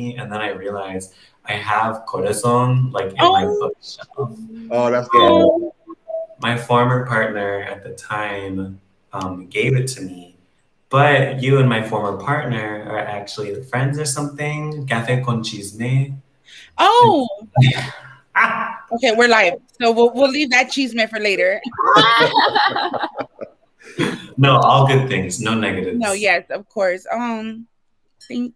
and then I realized I have Corazon like in my Oh, bookshelf. Oh, that's good. oh, My former partner at the time gave it to me, but you and my former partner are actually friends or something. Café con chisme. And oh. ah, Okay, we're live, so we'll leave that cheese man for later. no, all good things, no No, negatives. yes, of course. Think.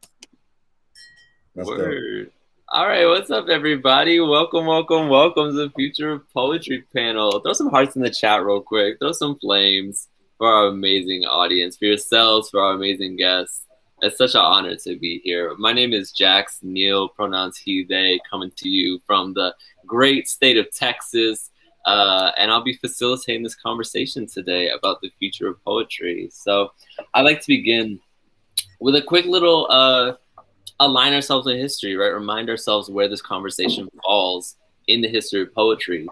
That's dope. Word. All right, what's up, everybody? Welcome, welcome, welcome to the Future of Poetry panel. Throw some hearts in the chat real quick. Throw some flames for our amazing audience, for yourselves, for our amazing guests. It's such an honor to be here. My name is Jax Neal, pronouns he, they, coming to you from the great state of Texas. And I'll be facilitating this conversation today about the future of poetry. So I'd like to begin with a quick little align ourselves in history, right? Remind ourselves where this conversation falls in the history of poetry.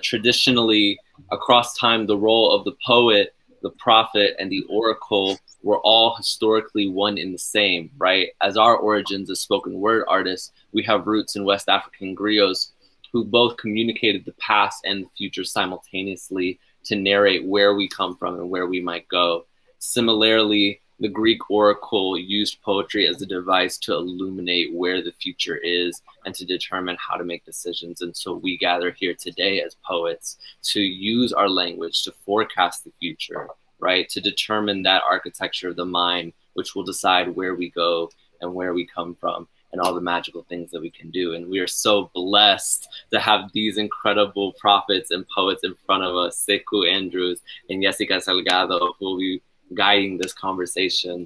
Traditionally, across time, the role of the poet, the prophet, and the oracle were all historically one and the same, right? As our origins as spoken word artists, we have roots in West African griots who both communicated the past and the future simultaneously to narrate where we come from and where we might go. Similarly, the Greek oracle used poetry as a device to illuminate where the future is and to determine how to make decisions. And so we gather here today as poets to use our language to forecast the future, right? To determine that architecture of the mind, which will decide where we go and where we come from and all the magical things that we can do. And we are so blessed to have these incredible prophets and poets in front of us, Sekou Andrews and Yesika Salgado, who will be guiding this conversation.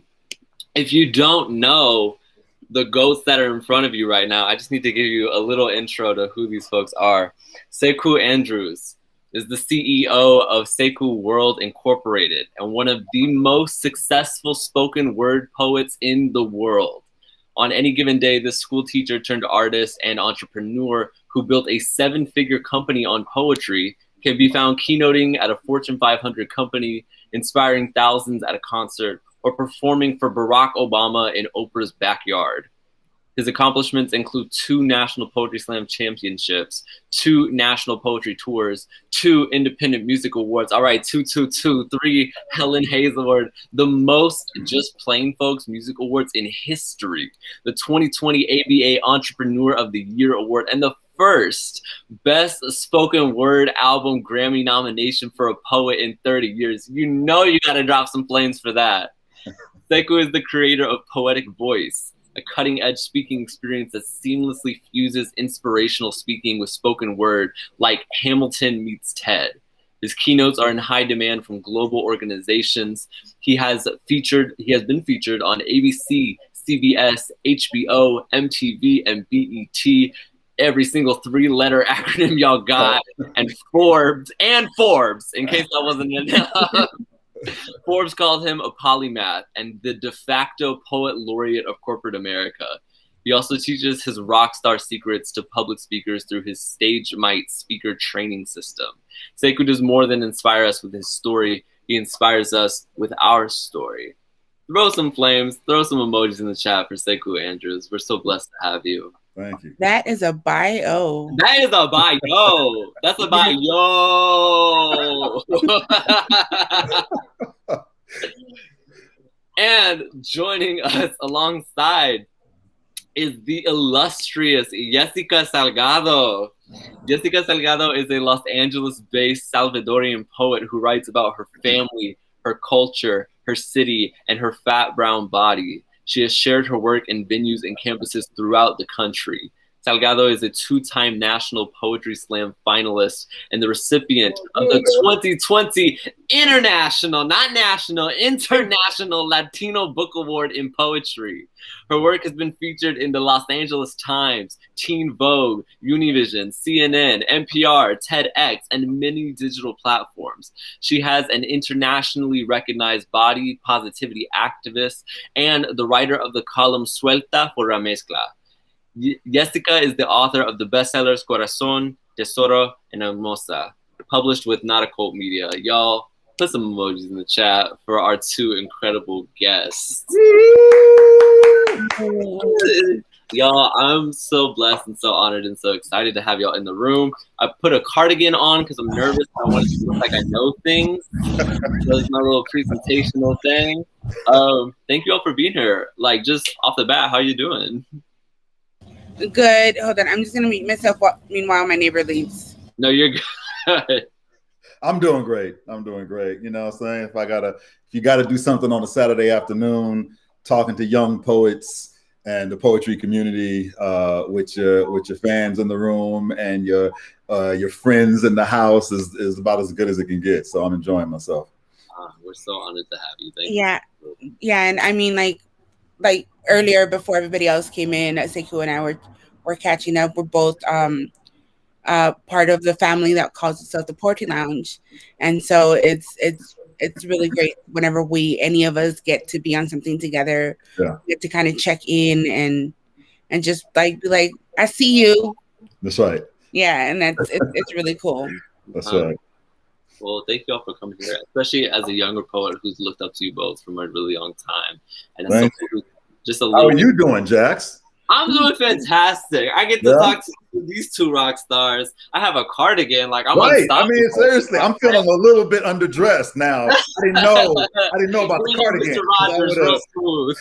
If you don't know the goats that are in front of you right now, I just need to give you a little intro to who these folks are. Sekou Andrews is the CEO of Sekou World Incorporated and one of the most successful spoken word poets in the world. On any given day, this school teacher turned artist and entrepreneur who built a 7-figure company on poetry can be found keynoting at a Fortune 500 company, inspiring thousands at a concert, or performing for Barack Obama in Oprah's backyard. His accomplishments include 2 National Poetry Slam championships, 2 national poetry tours, 2 independent music awards. All right, 3 Helen Hayes Award, the most Just Plain Folks Music Awards in history, the 2020 ABA Entrepreneur of the Year Award, and the first Best Spoken Word Album Grammy nomination for a poet in 30 years. You know you gotta drop some flames for that. Sekou is the creator of Poetic Voice, a cutting-edge speaking experience that seamlessly fuses inspirational speaking with spoken word like Hamilton meets Ted. His keynotes are in high demand from global organizations. He has been featured on ABC, CBS, HBO, MTV, and BET. Every single 3-letter acronym y'all got, and Forbes, in case that wasn't enough. Forbes called him a polymath and the de facto poet laureate of corporate America. He also teaches his rock star secrets to public speakers through his Stage Might speaker training system. Sekou does more than inspire us with his story. He inspires us with our story. Throw some flames, throw some emojis in the chat for Sekou Andrews. We're so blessed to have you. Thank you. That is a bio. That is a bio. That's a bio. And joining us alongside is the illustrious Yesika Salgado. Yesika Salgado is a Los Angeles-based Salvadorian poet who writes about her family, her culture, her city, and her fat brown body. She has shared her work in venues and campuses throughout the country. Salgado is a 2-time National Poetry Slam finalist and the recipient of the 2020 International, not National, International Latino Book Award in Poetry. Her work has been featured in the Los Angeles Times, Teen Vogue, Univision, CNN, NPR, TEDx, and many digital platforms. She has an internationally recognized body positivity activist and the writer of the column Suelta por la Mezcla. Yesika is the author of the bestsellers Corazón, Tesoro, and Hermosa, published with Not a Cult Media. Y'all, put some emojis in the chat for our 2 incredible guests. Y'all, I'm so blessed and so honored and so excited to have y'all in the room. I put a cardigan on because I'm nervous. I want it to look like I know things. So it's my little presentational thing. Thank you all for being here. Like, just off the bat, how you doing? Good. Hold on. I'm just gonna mute myself. Meanwhile, my neighbor leaves. No, you're good. I'm doing great. You know what I'm saying? If you gotta do something on a Saturday afternoon, talking to young poets and the poetry community, with your fans in the room and your friends in the house is about as good as it can get. So I'm enjoying myself. We're so honored to have you. Thank you. Yeah, and I mean, like earlier before everybody else came in, Sekou and I were catching up. We're both part of the family that calls itself the Poetry Lounge, and so it's really great whenever any of us get to be on something together. Yeah. We get to kind of check in and just like be like, I see you. That's right. Yeah, and it's really cool. That's right. Well, thank you all for coming here, especially as a younger poet who's looked up to you both from a really long time. And Thank you. Just a How are you doing, Jax? I'm doing fantastic. I get to talk to these two rock stars. I have a cardigan, like I'm right. unstoppable. I mean, seriously, I'm feeling a little bit underdressed now. I didn't know about the cardigan. Mr. Rogers, real smooth.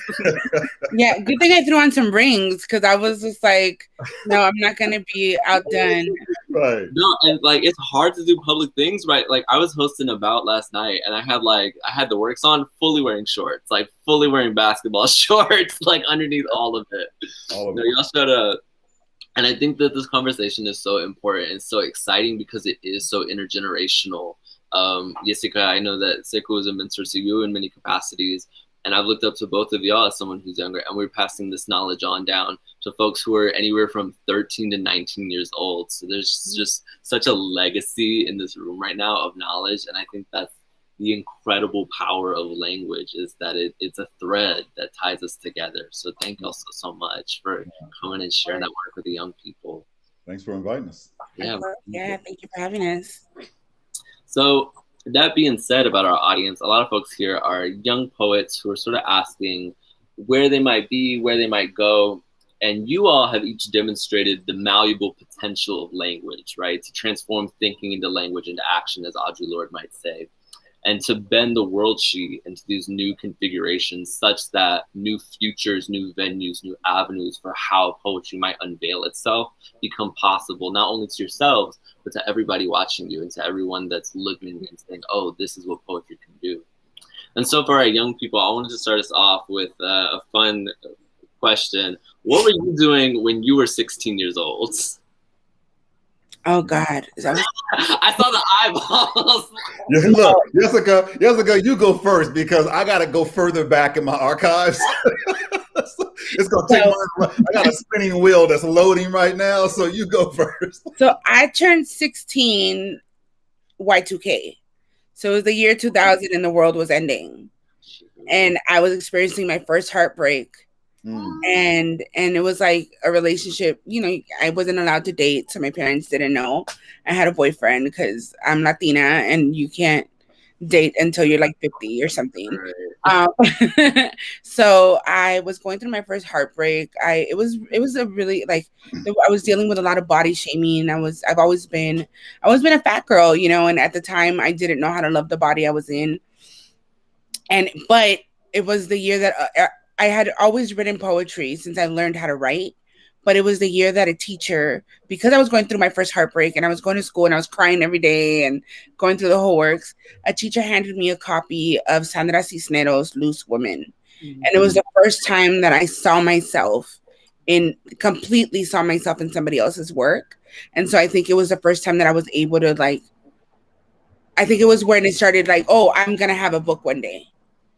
Yeah, good thing I threw on some rings because I was just like, no, I'm not gonna be outdone. Right. No, and like it's hard to do public things, right? Like I was hosting a bout last night, and I had the works on, fully wearing shorts, like fully wearing basketball shorts, like underneath all of it. Y'all showed up. And I think that this conversation is so important and so exciting because it is so intergenerational. Yesika, I know that Sekou is a mentor to you in many capacities, and I've looked up to both of y'all as someone who's younger, and we're passing this knowledge on down to folks who are anywhere from 13 to 19 years old. So there's just such a legacy in this room right now of knowledge, and I think that's the incredible power of language, is that it's a thread that ties us together. So thank you all so much for coming and sharing that work with the young people. Thanks for inviting us. Yeah, thank you for having us. So that being said about our audience, a lot of folks here are young poets who are sort of asking where they might be, where they might go. And you all have each demonstrated the malleable potential of language, right? To transform thinking into language into action, as Audre Lorde might say. And to bend the world sheet into these new configurations such that new futures, new venues, new avenues for how poetry might unveil itself become possible, not only to yourselves, but to everybody watching you and to everyone that's looking and saying, oh, this is what poetry can do. And so for our young people, I wanted to start us off with a fun question. What were you doing when you were 16 years old? Oh God! I saw the eyeballs. Yeah, look, Yesika, you go first because I gotta go further back in my archives. It's gonna take I got a spinning wheel that's loading right now, so you go first. So I turned 16 Y2K. So it was the year 2000 and the world was ending. And I was experiencing my first heartbreak. And it was like a relationship, you know, I wasn't allowed to date, so my parents didn't know I had a boyfriend because I'm Latina and you can't date until you're like 50 or something. Right. So I was going through my first heartbreak. It was a really I was dealing with a lot of body shaming. I've always been a fat girl, you know, and at the time I didn't know how to love the body I was in. But it was the year that I had always written poetry since I learned how to write, but it was the year that a teacher, because I was going through my first heartbreak and I was going to school and I was crying every day and going through the whole works, a teacher handed me a copy of Sandra Cisneros' Loose Women. Mm-hmm. And it was the first time that I completely saw myself in somebody else's work. And so I think it was the first time that I was able to I think it was when it started oh, I'm going to have a book one day.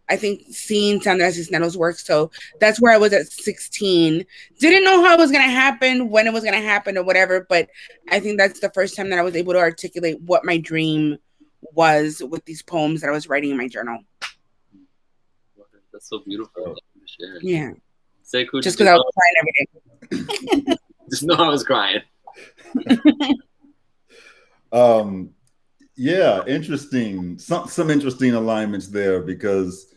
I think seeing Sandra Cisneros' work. So that's where I was at 16. Didn't know how it was going to happen, when it was going to happen or whatever. But I think that's the first time that I was able to articulate what my dream was with these poems that I was writing in my journal. That's so beautiful. Yeah. Sekou, just because I was crying every day. Just know I was crying. Yeah, interesting. Some interesting alignments there because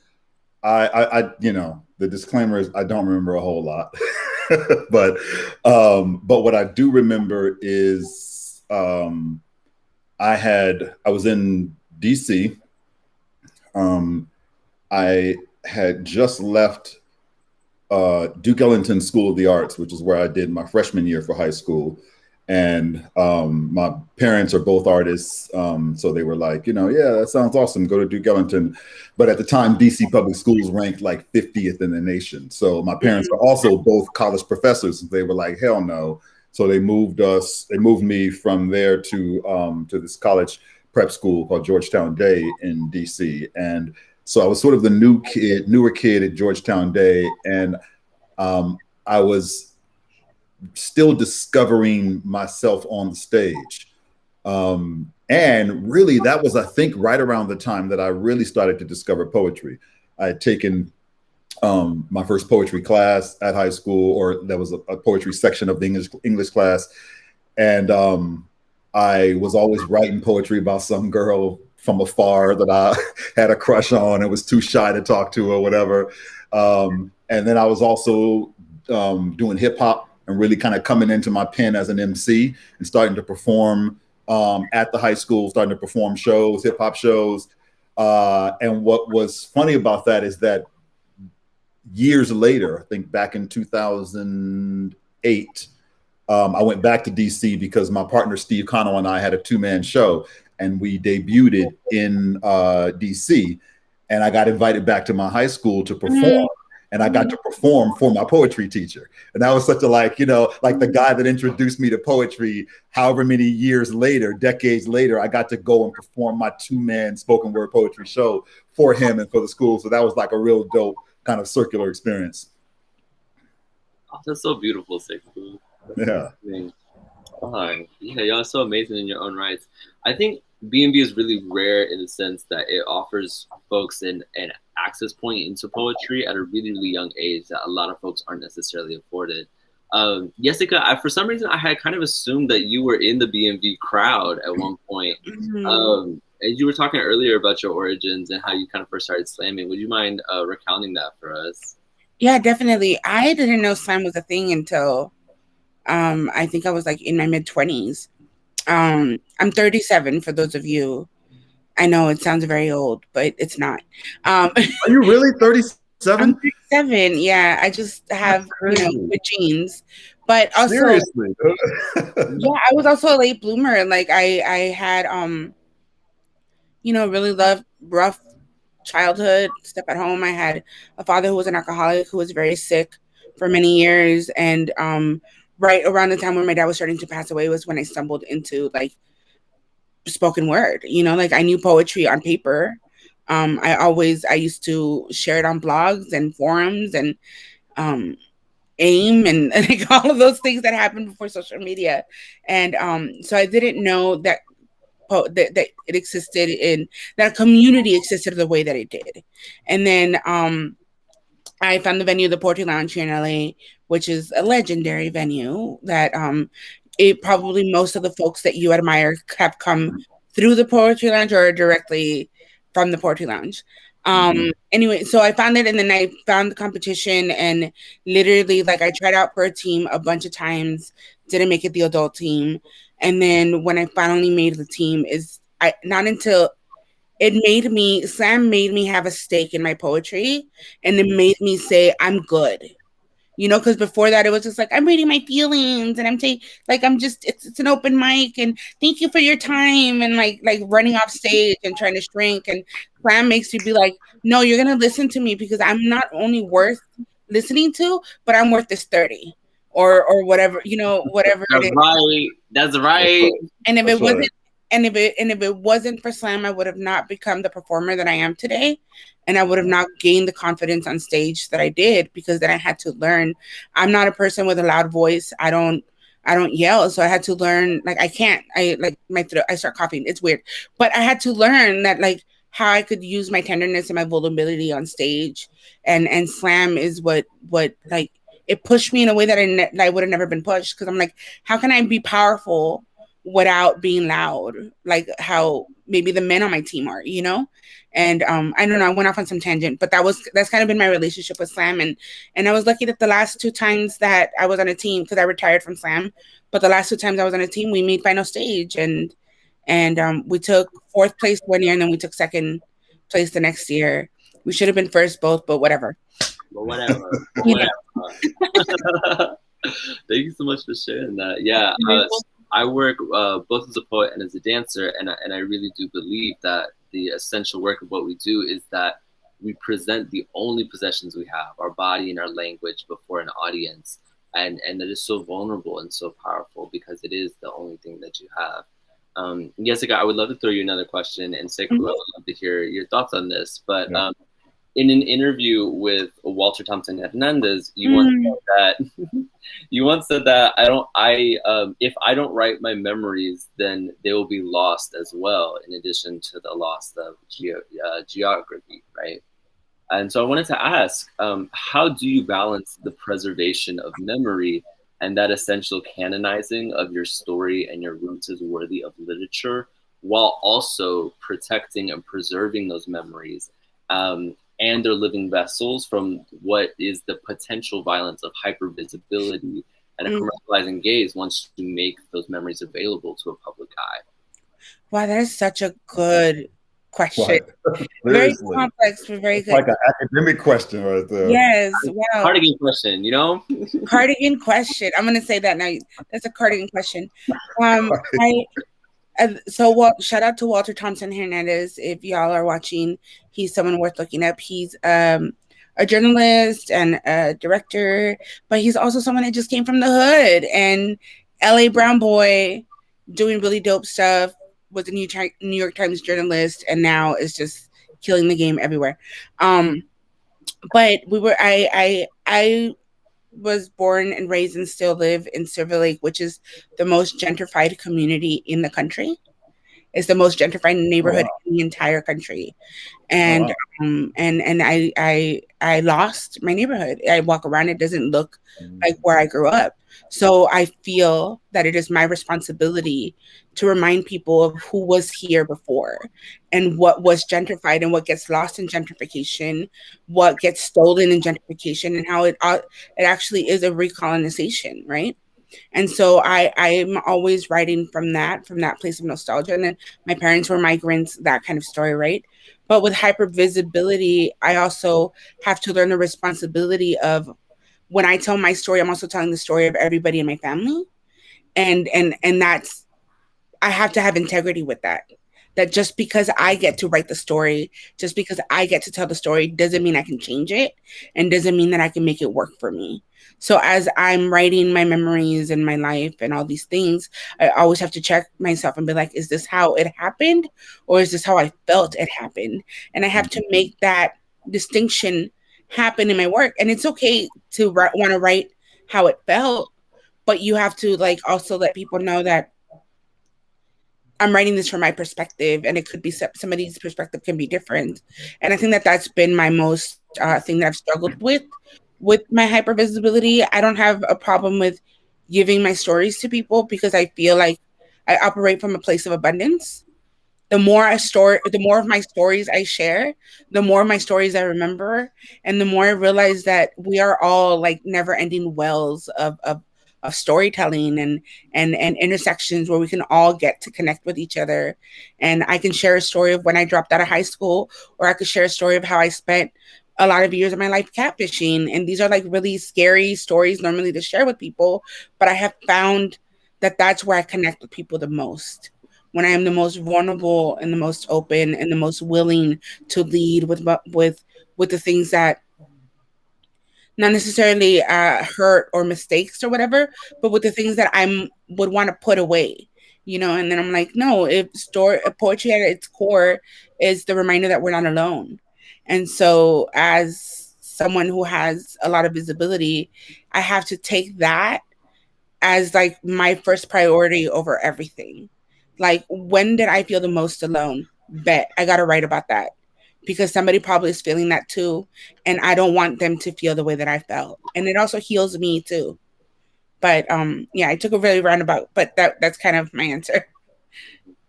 I you know, the disclaimer is I don't remember a whole lot. but what I do remember is I was in DC. I had just left Duke Ellington School of the Arts, which is where I did my freshman year for high school. And my parents are both artists. So they were like, yeah, that sounds awesome. Go to Duke Ellington. But at the time, DC public schools ranked like 50th in the nation. So my parents are also both college professors. They were like, hell no. So they moved me from there to this college prep school called Georgetown Day in DC. And so I was sort of the newer kid at Georgetown Day. And I was still discovering myself on the stage. And really, that was, I think, right around the time that I really started to discover poetry. I had taken my first poetry class at high school, or there was a poetry section of the English class. And I was always writing poetry about some girl from afar that I had a crush on and was too shy to talk to or whatever. And then I was also doing hip hop and really kind of coming into my pen as an MC and starting to perform at the high school, starting to perform shows, hip hop shows. And what was funny about that is that years later, I think back in 2008, I went back to DC because my partner Steve Cano and I had a two-man show, and we debuted it in DC. And I got invited back to my high school to perform. And I got to perform for my poetry teacher. And that was such a like the guy that introduced me to poetry, however many years later, decades later, I got to go and perform my two-man spoken word poetry show for him and for the school. So that was like a real dope kind of circular experience. Oh, that's so beautiful, Sekou. Yeah. Yeah, y'all are so amazing in your own rights. I think BNV is really rare in the sense that it offers folks an access point into poetry at a really, really young age that a lot of folks aren't necessarily afforded. Yesika, for some reason, I had kind of assumed that you were in the BNV crowd at one point. And you were talking earlier about your origins and how you kind of first started slamming. Would you mind recounting that for us? Yeah, definitely. I didn't know slam was a thing until I think I was like in my mid-20s. I'm 37 for those of you. I know it sounds very old, but it's not. Are you really 37? I'm 37. Yeah, I just have good genes. But also, seriously, yeah, I was also a late bloomer. Like I had really rough childhood stuff at home. I had a father who was an alcoholic who was very sick for many years, and right around the time when my dad was starting to pass away was when I stumbled into like spoken word. Like I knew poetry on paper. I used to share it on blogs and forums and AIM and like all of those things that happened before social media. And so I didn't know that that it existed in that community existed the way that it did. And then I found the venue, the Poetry Lounge here in LA, which is a legendary venue that it probably most of the folks that you admire have come through the Poetry Lounge or directly from the Poetry Lounge. Anyway, so I found it, and then I found the competition, and literally like I tried out for a team a bunch of times, didn't make it the adult team. And then when I finally made the team Sam made me have a stake in my poetry, and it made me say, I'm good. Because before that, it was just like, I'm reading my feelings and it's an open mic and thank you for your time and like running off stage and trying to shrink. And Sam makes you be like, no, you're going to listen to me because I'm not only worth listening to, but I'm worth this 30 or whatever, whatever. That's right. And if it wasn't for Slam, I would have not become the performer that I am today. And I would have not gained the confidence on stage that I did, because then I had to learn. I'm not a person with a loud voice. I don't yell. So I had to learn, like, I start coughing. It's weird. But I had to learn that, like, how I could use my tenderness and my vulnerability on stage. And Slam is what like, it pushed me in a way that I would have never been pushed. Because I'm like, how can I be powerful without being loud, like how maybe the men on my team are, And I don't know, I went off on some tangent, but that's kind of been my relationship with slam. And I was lucky that the last 2 times that I was on a team, because I retired from slam, but the last 2 times I was on a team, we made final stage, and we took 4th place one year, and then we took 2nd place the next year. We should have been first both, but whatever. But whatever. Whatever. Thank you so much for sharing that. Yeah, I work both as a poet and as a dancer, and I really do believe that the essential work of what we do is that we present the only possessions we have, our body and our language, before an audience, and that is so vulnerable and so powerful because it is the only thing that you have. Yesika, I would love to throw you another question, and Sekou, I would love to hear your thoughts on this. But in an interview with Walter Thompson Hernandez, you once said that if I don't write my memories, then they will be lost as well, in addition to the loss of geography, right? And so I wanted to ask, how do you balance the preservation of memory and that essential canonizing of your story and your roots as worthy of literature, while also protecting and preserving those memories and their living vessels from what is the potential violence of hypervisibility and a commercializing gaze once you make those memories available to a public eye? Wow, that is such a good question. Very complex, but very good. Like an academic question right there. Yes, wow. Cardigan question, Cardigan question. I'm gonna say that now. That's a cardigan question. Shout out to Walter Thompson Hernandez. If y'all are watching, he's someone worth looking up. He's a journalist and a director, but he's also someone that just came from the hood and LA brown boy doing really dope stuff, was a New York Times journalist, and now is just killing the game everywhere. But I was born and raised and still live in Silver Lake, which is the most gentrified community in the country. It's the most gentrified neighborhood in the entire country. And I lost my neighborhood. I walk around, it doesn't look like where I grew up. So I feel that it is my responsibility to remind people of who was here before and what was gentrified and what gets lost in gentrification, what gets stolen in gentrification, and how it actually is a recolonization, right? And so I'm always writing from that place of nostalgia. And then my parents were migrants, that kind of story, right? But with hypervisibility, I also have to learn the responsibility of, when I tell my story, I'm also telling the story of everybody in my family. And that's, I have to have integrity with that. That just because I get to write the story, just because I get to tell the story, doesn't mean I can change it, and doesn't mean that I can make it work for me. So as I'm writing my memories and my life and all these things, I always have to check myself and be like, is this how it happened? Or is this how I felt it happened? And I have to make that distinction happen in my work. And it's okay to want to write how it felt, but you have to also let people know that I'm writing this from my perspective, and it could be somebody's perspective can be different. And I think that that's been my most thing that I've struggled with my hypervisibility. I don't have a problem with giving my stories to people because I feel like I operate from a place of abundance. The more of my stories I share, the more of my stories I remember, and the more I realize that we are all never-ending wells of storytelling and intersections where we can all get to connect with each other. And I can share a story of when I dropped out of high school, or I could share a story of how I spent a lot of years of my life catfishing. And these are really scary stories normally to share with people, but I have found that that's where I connect with people the most. When I am the most vulnerable and the most open and the most willing to lead with the things that not necessarily hurt or mistakes or whatever, but with the things that I would want to put away, and then I'm like, no, poetry at its core is the reminder that we're not alone. And so as someone who has a lot of visibility, I have to take that as my first priority over everything. When did I feel the most alone? Bet I got to write about that, because somebody probably is feeling that too. And I don't want them to feel the way that I felt. And it also heals me too. But yeah, I took a really roundabout, but that's kind of my answer.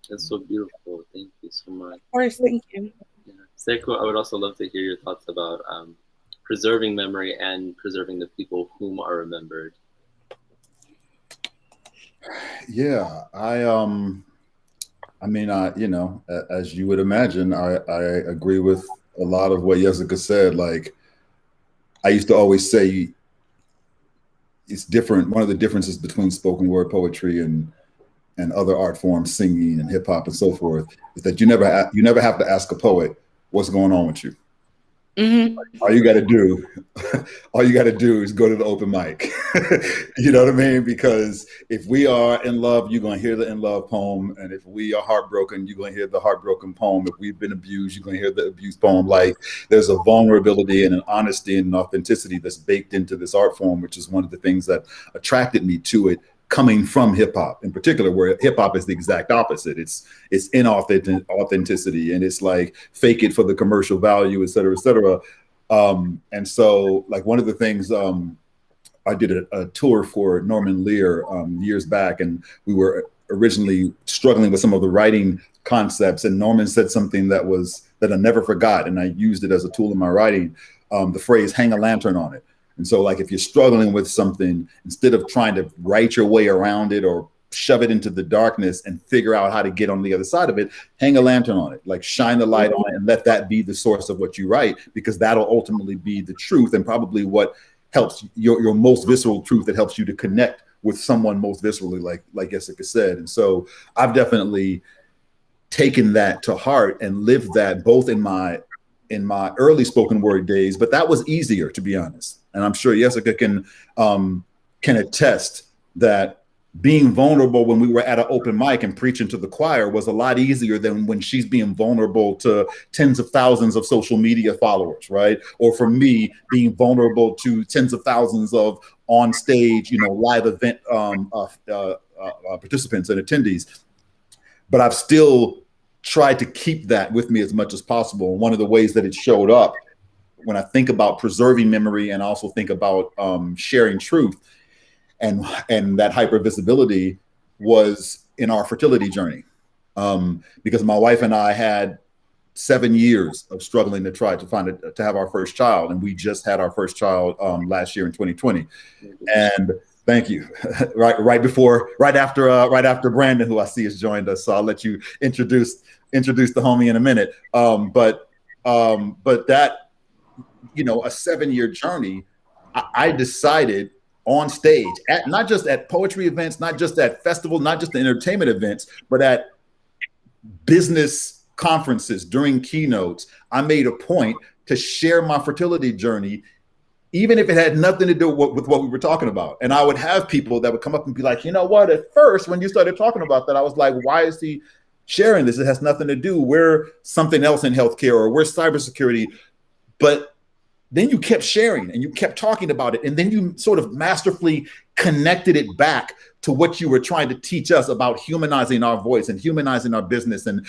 That's so beautiful. Thank you so much. Of course, thank you. Yeah. Sekou, I would also love to hear your thoughts about preserving memory and preserving the people whom are remembered. Yeah, I mean, you know, as you would imagine, I agree with a lot of what Yesika said. Like, I used to always say, it's different. One of the differences between spoken word poetry and other art forms, singing and hip hop and so forth, is that you never have to ask a poet what's going on with you. Mm-hmm. All you got to do is go to the open mic. You know what I mean? Because if we are in love, you're going to hear the in love poem. And if we are heartbroken, you're going to hear the heartbroken poem. If we've been abused, you're going to hear the abused poem. Like, there's a vulnerability and an honesty and an authenticity that's baked into this art form, which is one of the things that attracted me to it, coming from hip hop in particular, where hip hop is the exact opposite. It's inauthentic authenticity, and it's like fake it for the commercial value, et cetera, et cetera. And so, like, one of the things, I did a tour for Norman Lear years back, and we were originally struggling with some of the writing concepts, and Norman said something that I never forgot, and I used it as a tool in my writing, the phrase "hang a lantern on it." And so, like, if you're struggling with something, instead of trying to write your way around it or shove it into the darkness and figure out how to get on the other side of it, hang a lantern on it, like shine the light on it and let that be the source of what you write, because that'll ultimately be the truth and probably what helps your most visceral truth, that helps you to connect with someone most viscerally, like Yesika said. And so I've definitely taken that to heart and lived that both in my early spoken word days, but that was easier, to be honest. And I'm sure Yesika can attest that being vulnerable when we were at an open mic and preaching to the choir was a lot easier than when she's being vulnerable to tens of thousands of social media followers, right? Or for me, being vulnerable to tens of thousands of on stage, live event participants and attendees. But I've still tried to keep that with me as much as possible. And one of the ways that it showed up when I think about preserving memory and also think about sharing truth and that hypervisibility was in our fertility journey. Because my wife and I had 7 years of struggling to try to have our first child. And we just had our first child last year in 2020. And thank you. right after Brandon, who I see has joined us. So I'll let you introduce the homie in a minute. But that, a 7-year journey, I decided on stage, not just at poetry events, not just at festivals, not just the entertainment events, but at business conferences, during keynotes, I made a point to share my fertility journey, even if it had nothing to do with what we were talking about. And I would have people that would come up and be like, you know what, at first, when you started talking about that, I was like, why is he sharing this? It has nothing to do. We're something else in healthcare, or we're cybersecurity. But then you kept sharing and you kept talking about it. And then you sort of masterfully connected it back to what you were trying to teach us about humanizing our voice and humanizing our business and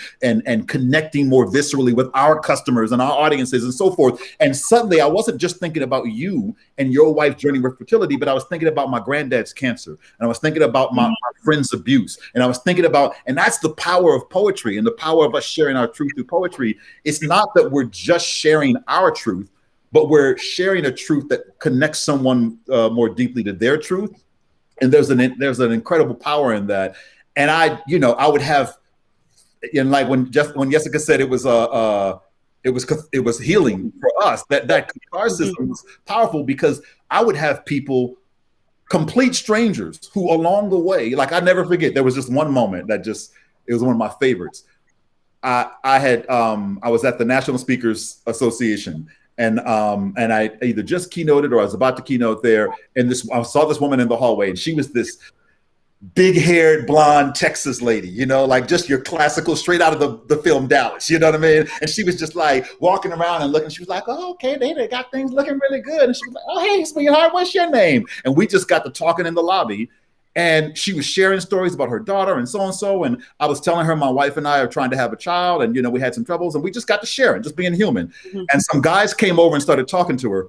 connecting more viscerally with our customers and our audiences and so forth. And suddenly I wasn't just thinking about you and your wife's journey with fertility, but I was thinking about my granddad's cancer. And I was thinking about my friend's abuse. And I was thinking about, and that's the power of poetry and the power of us sharing our truth through poetry. It's not that we're just sharing our truth, but we're sharing a truth that connects someone more deeply to their truth. And there's an incredible power in that. And I would have, and like when Yesika said it was healing for us, that catharsis was powerful, because I would have people, complete strangers, who along the way, like I never forget, there was just one moment that it was one of my favorites. I was at the National Speakers Association. And I either just keynoted or I was about to keynote there. And I saw this woman in the hallway, and she was this big-haired, blonde Texas lady, like just your classical, straight out of the film Dallas, you know what I mean? And she was just like walking around and looking. She was like, oh, okay, they got things looking really good. And she was like, oh, hey, sweetheart, what's your name? And we just got to talking in the lobby. And she was sharing stories about her daughter and so. And I was telling her my wife and I are trying to have a child. And, we had some troubles, and we just got to sharing, just being human. Mm-hmm. And some guys came over and started talking to her.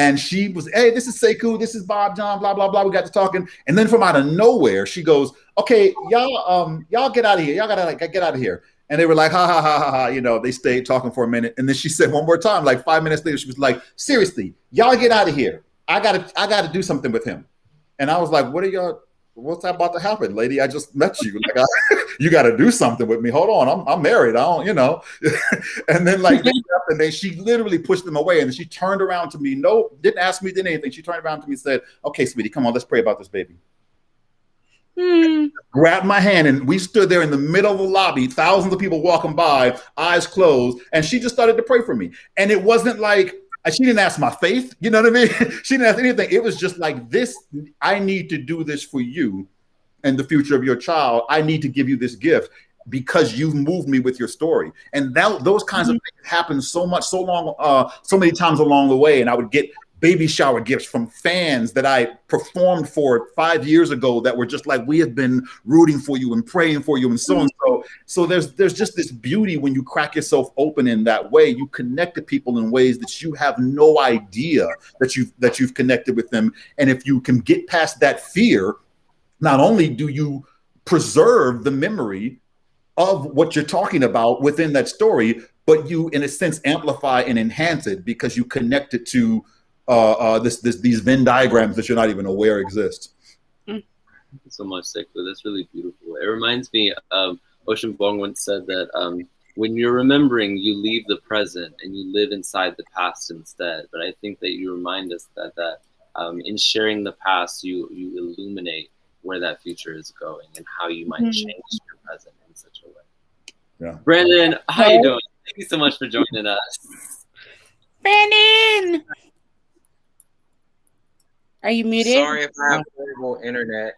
And she was, hey, this is Sekou, this is Bob John, blah, blah, blah. We got to talking. And then from out of nowhere, she goes, okay, y'all get out of here. Y'all gotta get out of here. And they were like, ha, ha, ha, ha, ha. You know, they stayed talking for a minute. And then she said one more time, like 5 minutes later, she was like, seriously, y'all get out of here. I gotta do something with him. And I was like, what's about to happen, lady? I just met you. Like, you got to do something with me. Hold on, I'm married. I don't, you know. And then like, and then she literally pushed them away. And then she turned around to me. No, didn't ask me, did anything. She turned around to me and said, okay, sweetie, come on, let's pray about this baby. Grabbed my hand, and we stood there in the middle of the lobby, thousands of people walking by, eyes closed, and she just started to pray for me. And it wasn't like, she didn't ask my faith, you know what I mean? She didn't ask anything. It was just like, this, I need to do this for you and the future of your child. I need to give you this gift because you've moved me with your story. And those kinds of things happen so many times along the way. And I would get baby shower gifts from fans that I performed for 5 years ago that were just like, we have been rooting for you and praying for you and so and so. So there's just this beauty when you crack yourself open in that way. You connect to people in ways that you have no idea that you've connected with them. And if you can get past that fear, not only do you preserve the memory of what you're talking about within that story, but you, in a sense, amplify and enhance it because you connect it to these Venn diagrams that you're not even aware exist. Thank you so much, Sekou. That's really beautiful. It reminds me of Ocean Vuong once said that when you're remembering, you leave the present and you live inside the past instead. But I think that you remind us that in sharing the past, you illuminate where that future is going and how you might change your present in such a way. Yeah. Brandon, how you doing? Thank you so much for joining us. Brandon! Are you muted? Sorry if I have terrible internet.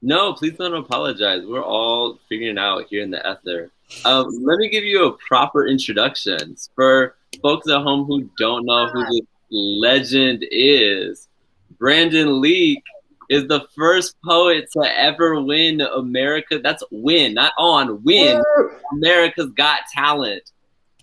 No, please don't apologize. We're all figuring it out here in the ether. Let me give you a proper introduction. For folks at home who don't know who this legend is, Brandon Leake is the first poet to ever win America. That's win, not on, win America's Got Talent.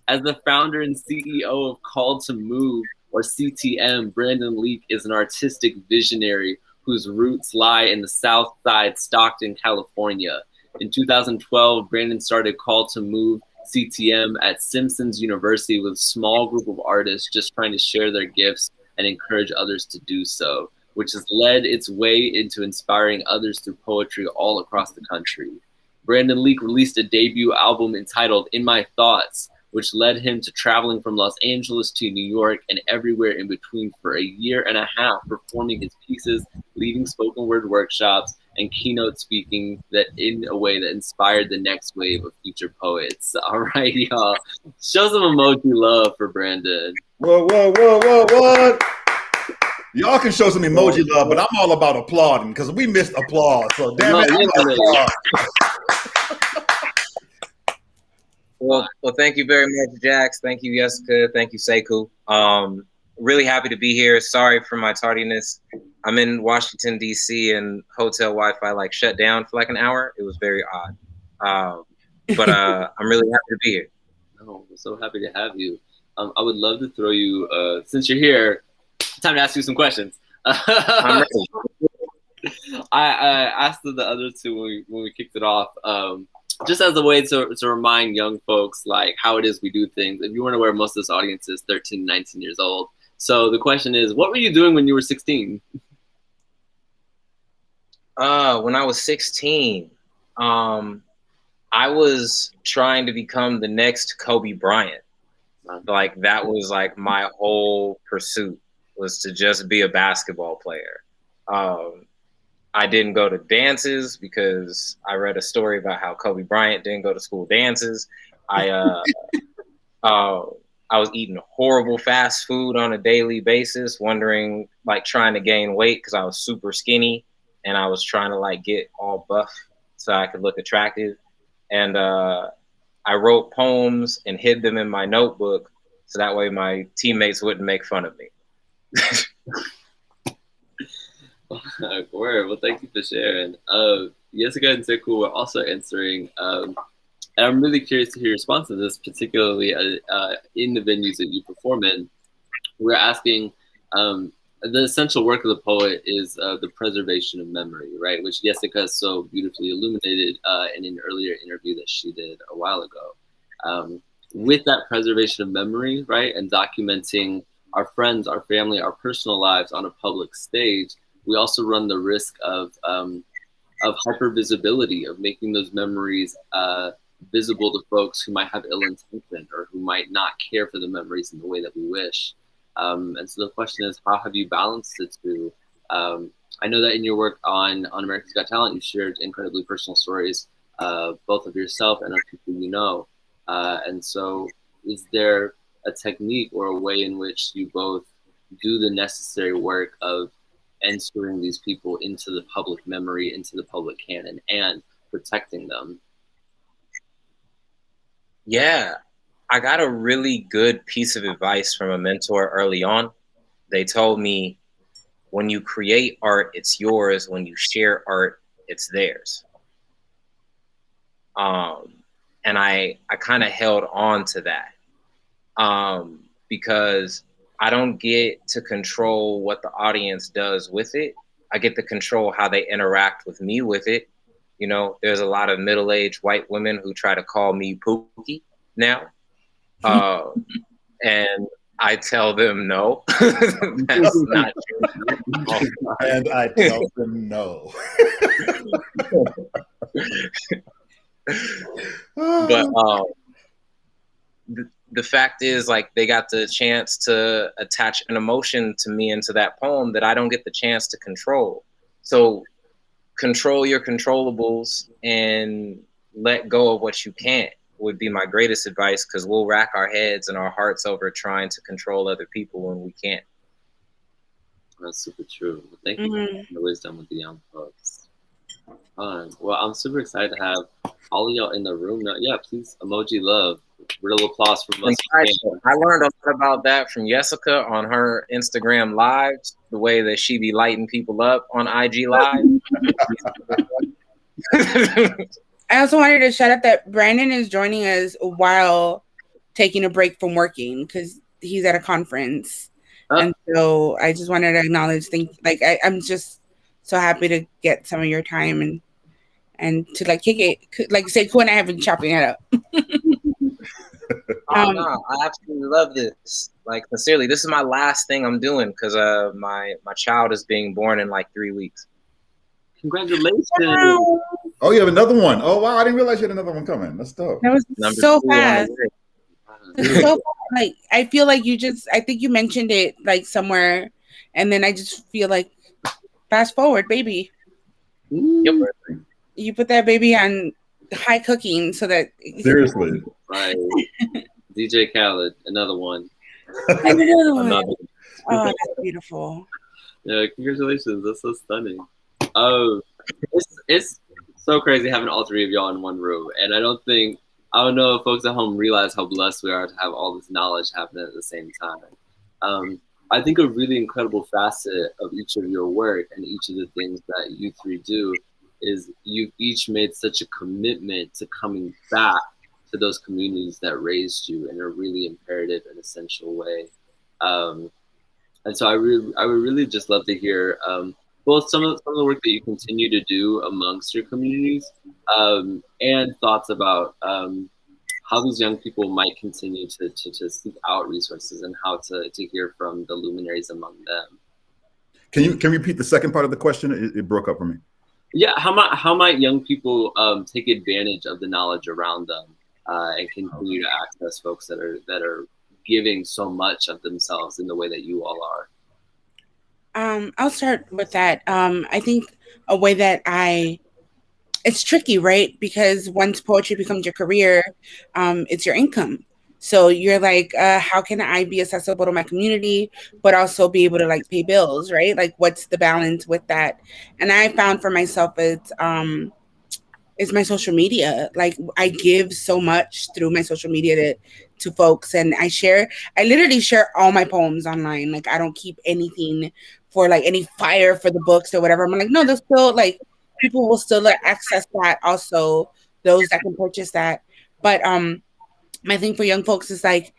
As the founder and CEO of Call to Move, or CTM, Brandon Leake is an artistic visionary whose roots lie in the South Side, Stockton, California. In 2012, Brandon started Call to Move CTM at Simpsons University with a small group of artists just trying to share their gifts and encourage others to do so, which has led its way into inspiring others through poetry all across the country. Brandon Leake released a debut album entitled In My Thoughts, which led him to traveling from Los Angeles to New York and everywhere in between for a year and a half, performing his pieces, leading spoken word workshops, and keynote speaking that in a way that inspired the next wave of future poets. All right, y'all. Show some emoji love for Brandon. Whoa, whoa, whoa, whoa, what? Y'all can show some emoji love, but I'm all about applauding because we missed applause. So damn it. Well, thank you very much, Jax. Thank you, Yesika. Thank you, Sekou. Really happy to be here. Sorry for my tardiness. I'm in Washington, D.C., and hotel Wi-Fi like shut down for like an hour. It was very odd. But I'm really happy to be here. Oh, we're so happy to have you. I would love to throw you, since you're here, time to ask you some questions. I'm ready. I asked the other two when we kicked it off, just as a way to remind young folks like how it is we do things. If you weren't aware, most of this audience is 13, 19 years old. So the question is, what were you doing when you were 16? When I was 16, I was trying to become the next Kobe Bryant. Like that was like my whole pursuit, was to just be a basketball player. I didn't go to dances because I read a story about how Kobe Bryant didn't go to school dances. I was eating horrible fast food on a daily basis, trying to gain weight because I was super skinny and I was trying to like get all buff so I could look attractive. And I wrote poems and hid them in my notebook so that way my teammates wouldn't make fun of me. Word. Well, thank you for sharing. Yesika and Sekou were also answering, and I'm really curious to hear your response to this, particularly in the venues that you perform in. We're asking The essential work of the poet is the preservation of memory, right? Which Yesika so beautifully illuminated in an earlier interview that she did a while ago. With that preservation of memory, right, and documenting our friends, our family, our personal lives on a public stage, we also run the risk of hypervisibility, of making those memories visible to folks who might have ill intention or who might not care for the memories in the way that we wish. And so the question is, how have you balanced the two? I know that in your work on America's Got Talent, you shared incredibly personal stories, both of yourself and of people you know. And so is there a technique or a way in which you both do the necessary work of entering these people into the public memory, into the public canon, and protecting them? Yeah, I got a really good piece of advice from a mentor early on. They told me, when you create art, it's yours. When you share art, it's theirs. And I kind of held on to that because I don't get to control what the audience does with it. I get to control how they interact with me with it. You know, there's a lot of middle-aged white women who try to call me Pookie now. And I tell them no. That's not true. And I tell them no. But the fact is, like, they got the chance to attach an emotion to me into that poem that I don't get the chance to control. So control your controllables and let go of what you can't would be my greatest advice, because we'll rack our heads and our hearts over trying to control other people when we can't. That's super true. Well, thank you for the wisdom with the young folks. Well, I'm super excited to have all of y'all in the room now. Yeah, please emoji love. Real applause from us. I learned a lot about that from Yesika on her Instagram lives, the way that she be lighting people up on IG Live. I also wanted to shout out that Brandon is joining us while taking a break from working because he's at a conference. And so I just wanted to acknowledge I'm just so happy to get some of your time and to like kick it, like Sekou and I have been chopping it up. No, I absolutely love this. Like, sincerely, this is my last thing I'm doing because my child is being born in like 3 weeks. Congratulations! Oh, you have another one. Oh wow, I didn't realize you had another one coming. That's dope. That was so fast. So like, I feel like I think you mentioned it like somewhere, and then I just feel like fast forward, baby. Yep. You put that baby on high cooking so that seriously. Right. DJ Khaled, another one. Another one. Oh, that's beautiful. Yeah, congratulations. That's so stunning. It's so crazy having all three of y'all in one room. And I don't know if folks at home realize how blessed we are to have all this knowledge happening at the same time. I think a really incredible facet of each of your work and each of the things that you three do is you've each made such a commitment to coming back to those communities that raised you in a really imperative and essential way. And so I would really just love to hear both some of the work that you continue to do amongst your communities and thoughts about how these young people might continue to seek out resources and how to hear from the luminaries among them. Can you repeat the second part of the question? It broke up for me. Yeah, how might young people take advantage of the knowledge around them and continue to access folks that are giving so much of themselves in the way that you all are? I'll start with that. I think a way that it's tricky, right? Because once poetry becomes your career, it's your income. So you're like, how can I be accessible to my community, but also be able to like pay bills, right? Like, what's the balance with that? And I found for myself, it's my social media. Like, I give so much through my social media to folks, and I literally share all my poems online. Like, I don't keep anything for like any fire for the books or whatever. I'm like, no, there's still like, people will still access that. Also, those that can purchase that. But my thing for young folks is like,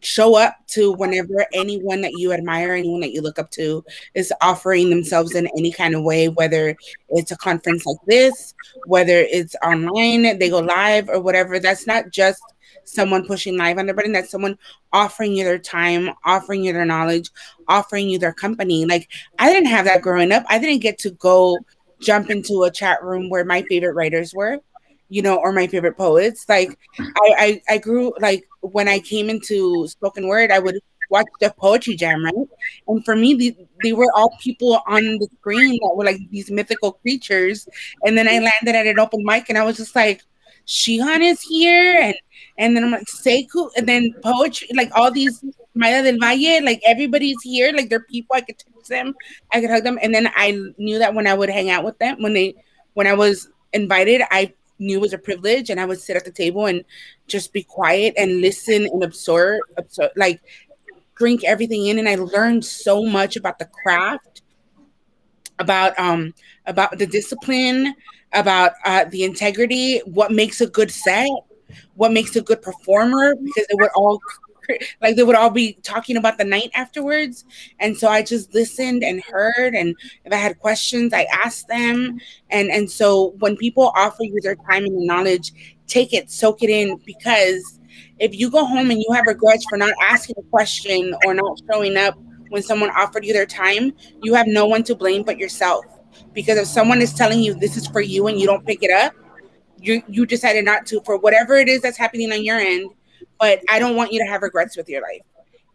show up to whenever anyone that you admire, anyone that you look up to is offering themselves in any kind of way, whether it's a conference like this, whether it's online, they go live or whatever. That's not just someone pushing live on their button. That's someone offering you their time, offering you their knowledge, offering you their company. Like, I didn't have that growing up. I didn't get to go jump into a chat room where my favorite writers were, or my favorite poets. Like, I grew, like, when I came into spoken word, I would watch the poetry jam, right? And for me, they were all people on the screen that were like these mythical creatures. And then I landed at an open mic, and I was just like, Shihan is here, and then I'm like, Sekou, and then poetry, like all these Maya del Valle, like everybody's here, like they're people. I could touch them, I could hug them, and then I knew that when I would hang out with them, when I was invited, I knew it was a privilege, and I would sit at the table and just be quiet and listen and absorb, like drink everything in. And I learned so much about the craft, about the discipline, about the integrity, what makes a good set, what makes a good performer, because they would all be talking about the night afterwards. And so I just listened and heard, and if I had questions, I asked them. And so when people offer you their time and their knowledge, take it, soak it in, because if you go home and you have regrets for not asking a question or not showing up when someone offered you their time, you have no one to blame but yourself. Because if someone is telling you this is for you and you don't pick it up, you decided not to, for whatever it is that's happening on your end. But I don't want you to have regrets with your life.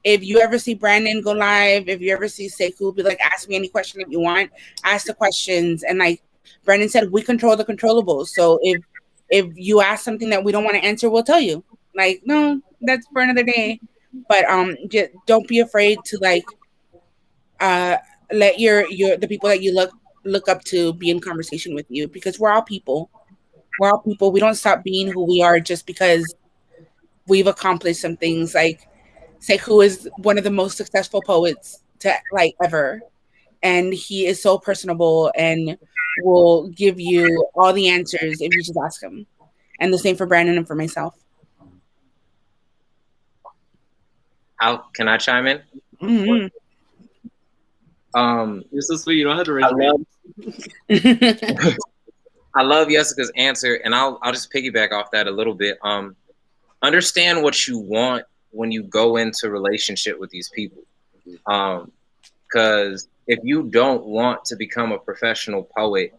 If you ever see Brandon go live, if you ever see Sekou, be like, ask me any question if you want, ask the questions. And like Brandon said, we control the controllables. So if you ask something that we don't want to answer, we'll tell you. Like, no, that's for another day. But just don't be afraid to like let your the people that you look up to be in conversation with you, because we're all people. We're all people. We don't stop being who we are just because we've accomplished some things. Like, Sekou is one of the most successful poets to like ever, and he is so personable and will give you all the answers if you just ask him. And the same for Brandon and for myself. How can I chime in? Mm-hmm. You're so sweet. You don't have to raise your hand. I love Yesika's answer, and I'll just piggyback off that a little bit. Understand what you want when you go into relationship with these people. Because if you don't want to become a professional poet,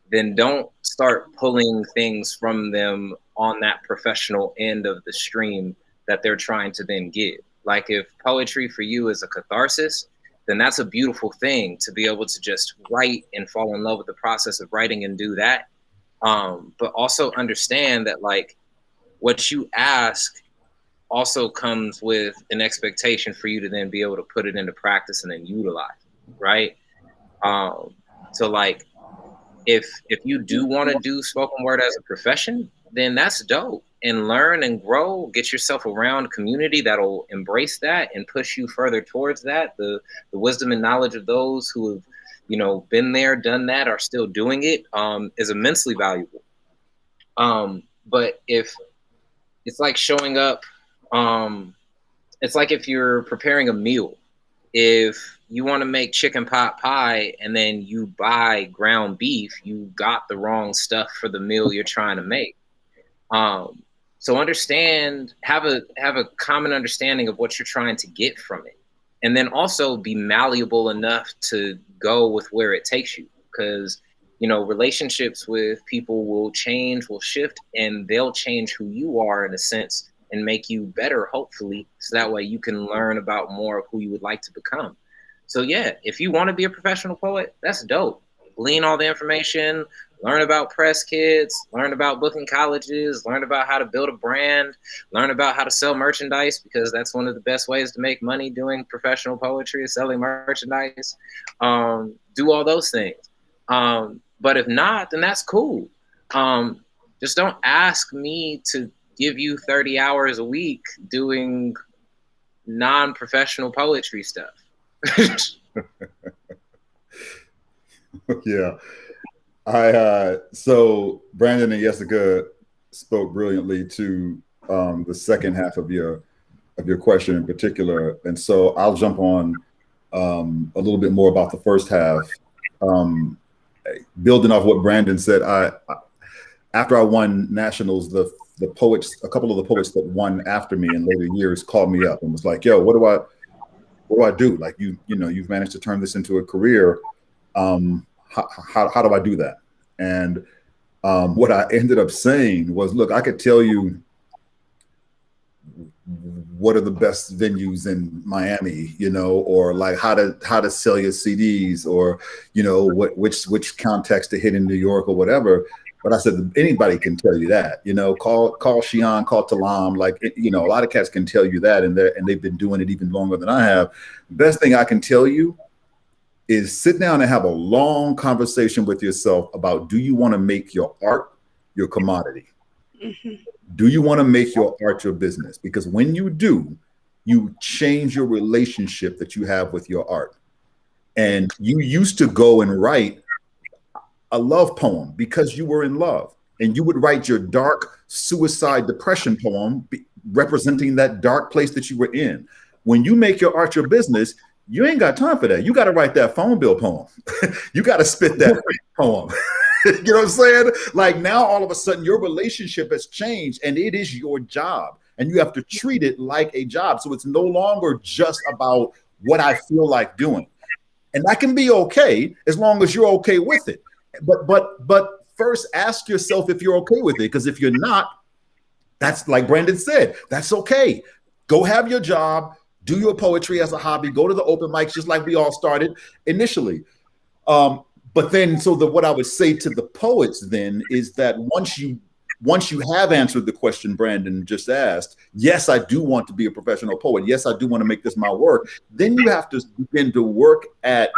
then don't start pulling things from them on that professional end of the stream that they're trying to then give. Like, if poetry for you is a catharsis, then that's a beautiful thing to be able to just write and fall in love with the process of writing and do that. But also understand that, like, what you ask also comes with an expectation for you to then be able to put it into practice and then utilize, right? So like, if you do want to do spoken word as a profession, then that's dope. And learn and grow, get yourself around a community that'll embrace that and push you further towards that. The wisdom and knowledge of those who have, been there, done that, are still doing it, is immensely valuable. But if it's like showing up, it's like if you're preparing a meal. If you want to make chicken pot pie and then you buy ground beef, you got the wrong stuff for the meal you're trying to make. So understand, have a common understanding of what you're trying to get from it. And then also be malleable enough to go with where it takes you. Because, relationships with people will change, will shift, and they'll change who you are in a sense and make you better, hopefully. So that way you can learn about more of who you would like to become. So yeah, if you want to be a professional poet, that's dope. Glean all the information, learn about press kits, learn about booking colleges, learn about how to build a brand, learn about how to sell merchandise, because that's one of the best ways to make money doing professional poetry is selling merchandise. Do all those things. But if not, then that's cool. Just don't ask me to give you 30 hours a week doing non-professional poetry stuff. Yeah. So Brandon and Yesika spoke brilliantly to the second half of your your question in particular, and so I'll jump on a little bit more about the first half. Building off what Brandon said, after I won nationals, the poets, a couple of the poets that won after me in later years, called me up and was like, "Yo, what do I do? Like you've managed to turn this into a career. How do I do that?" And what I ended up saying was, "Look, I could tell you what are the best venues in Miami, or like how to sell your CDs, or which contacts to hit in New York or whatever." But I said, anybody can tell you that, call Shion, call Talam, like, a lot of cats can tell you that, and they've been doing it even longer than I have. Best thing I can tell you is sit down and have a long conversation with yourself about, do you want to make your art your commodity? Mm-hmm. Do you want to make your art your business? Because when you do, you change your relationship that you have with your art. And you used to go and write a love poem because you were in love, and you would write your dark suicide depression poem representing that dark place that you were in. When you make your art your business, you ain't got time for that. You got to write that phone bill poem. You got to spit that poem. You know what I'm saying? Like, now all of a sudden your relationship has changed, and it is your job, and you have to treat it like a job. So it's no longer just about what I feel like doing. And that can be okay as long as you're okay with it. But first ask yourself if you're okay with it, because if you're not, that's like Brandon said, that's okay. Go have your job, do your poetry as a hobby, go to the open mics just like we all started initially. But then, what I would say to the poets then is that once you have answered the question Brandon just asked, yes, I do want to be a professional poet. Yes, I do want to make this my work. Then you have to begin to work at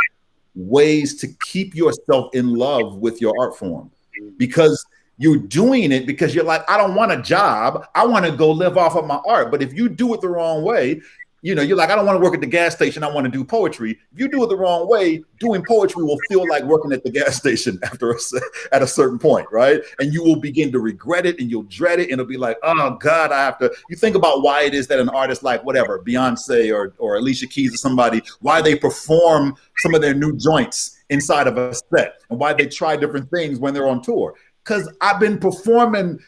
ways to keep yourself in love with your art form, because you're doing it because you're like, I don't want a job. I want to go live off of my art. But if you do it the wrong way, you're like, I don't want to work at the gas station. I want to do poetry. If you do it the wrong way, doing poetry will feel like working at the gas station at a certain point, right? And you will begin to regret it, and you'll dread it, and it'll be like, oh God, you think about why it is that an artist like whatever, Beyonce or Alicia Keys or somebody, why they perform some of their new joints inside of a set, and why they try different things when they're on tour. Because I've been performing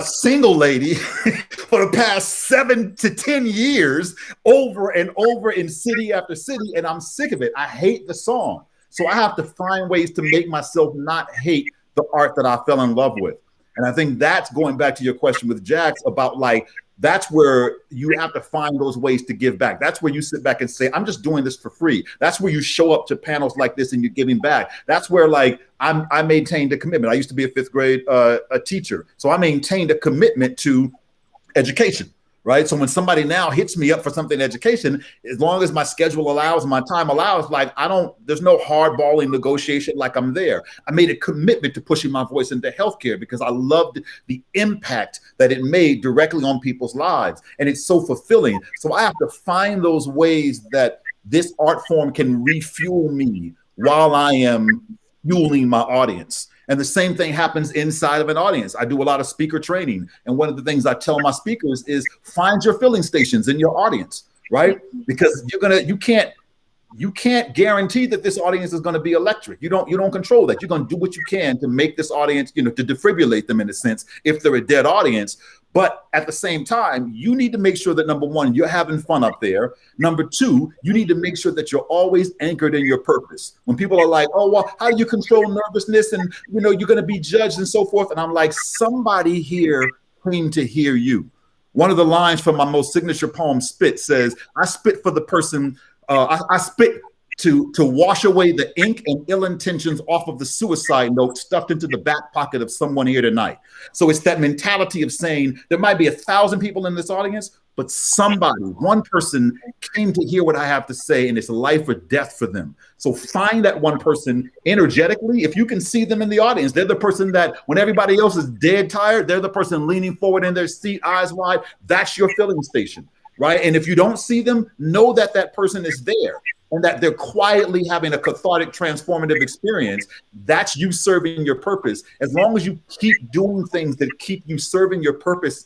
Single Lady for the past 7 to 10 years over and over in city after city, and I'm sick of it. I hate the song. So I have to find ways to make myself not hate the art that I fell in love with. And I think that's going back to your question with Jax about, like, that's where you have to find those ways to give back. That's where you sit back and say, I'm just doing this for free. That's where you show up to panels like this and you're giving back. That's where, like, I maintained a commitment. I used to be a 5th grade a teacher. So I maintained a commitment to education, right? So when somebody now hits me up for something in education, as long as my schedule allows, my time allows, like, there's no hardballing negotiation, like I'm there. I made a commitment to pushing my voice into healthcare because I loved the impact that it made directly on people's lives. And it's so fulfilling. So I have to find those ways that this art form can refuel me while I am fueling my audience. And the same thing happens inside of an audience. I do a lot of speaker training. And one of the things I tell my speakers is find your filling stations in your audience, right? Because you can't guarantee that this audience is going to be electric. You don't control that. You're going to do what you can to make this audience, to defibrillate them in a sense, if they're a dead audience. But at the same time, you need to make sure that, number one, you're having fun up there. Number two, you need to make sure that you're always anchored in your purpose. When people are like, oh, well, how do you control nervousness? And, you're going to be judged and so forth. And I'm like, somebody here came to hear you. One of the lines from my most signature poem, Spit, says, I spit for the person, I spit to wash away the ink and ill intentions off of the suicide note stuffed into the back pocket of someone here tonight. So it's that mentality of saying there might be 1,000 people in this audience, but somebody, one person came to hear what I have to say, and it's life or death for them. So find that one person energetically. If you can see them in the audience, they're the person that when everybody else is dead tired, they're the person leaning forward in their seat, eyes wide. That's your filling station. right? And if you don't see them, know that that person is there and that they're quietly having a cathartic, transformative experience. That's you serving your purpose. As long as you keep doing things that keep you serving your purpose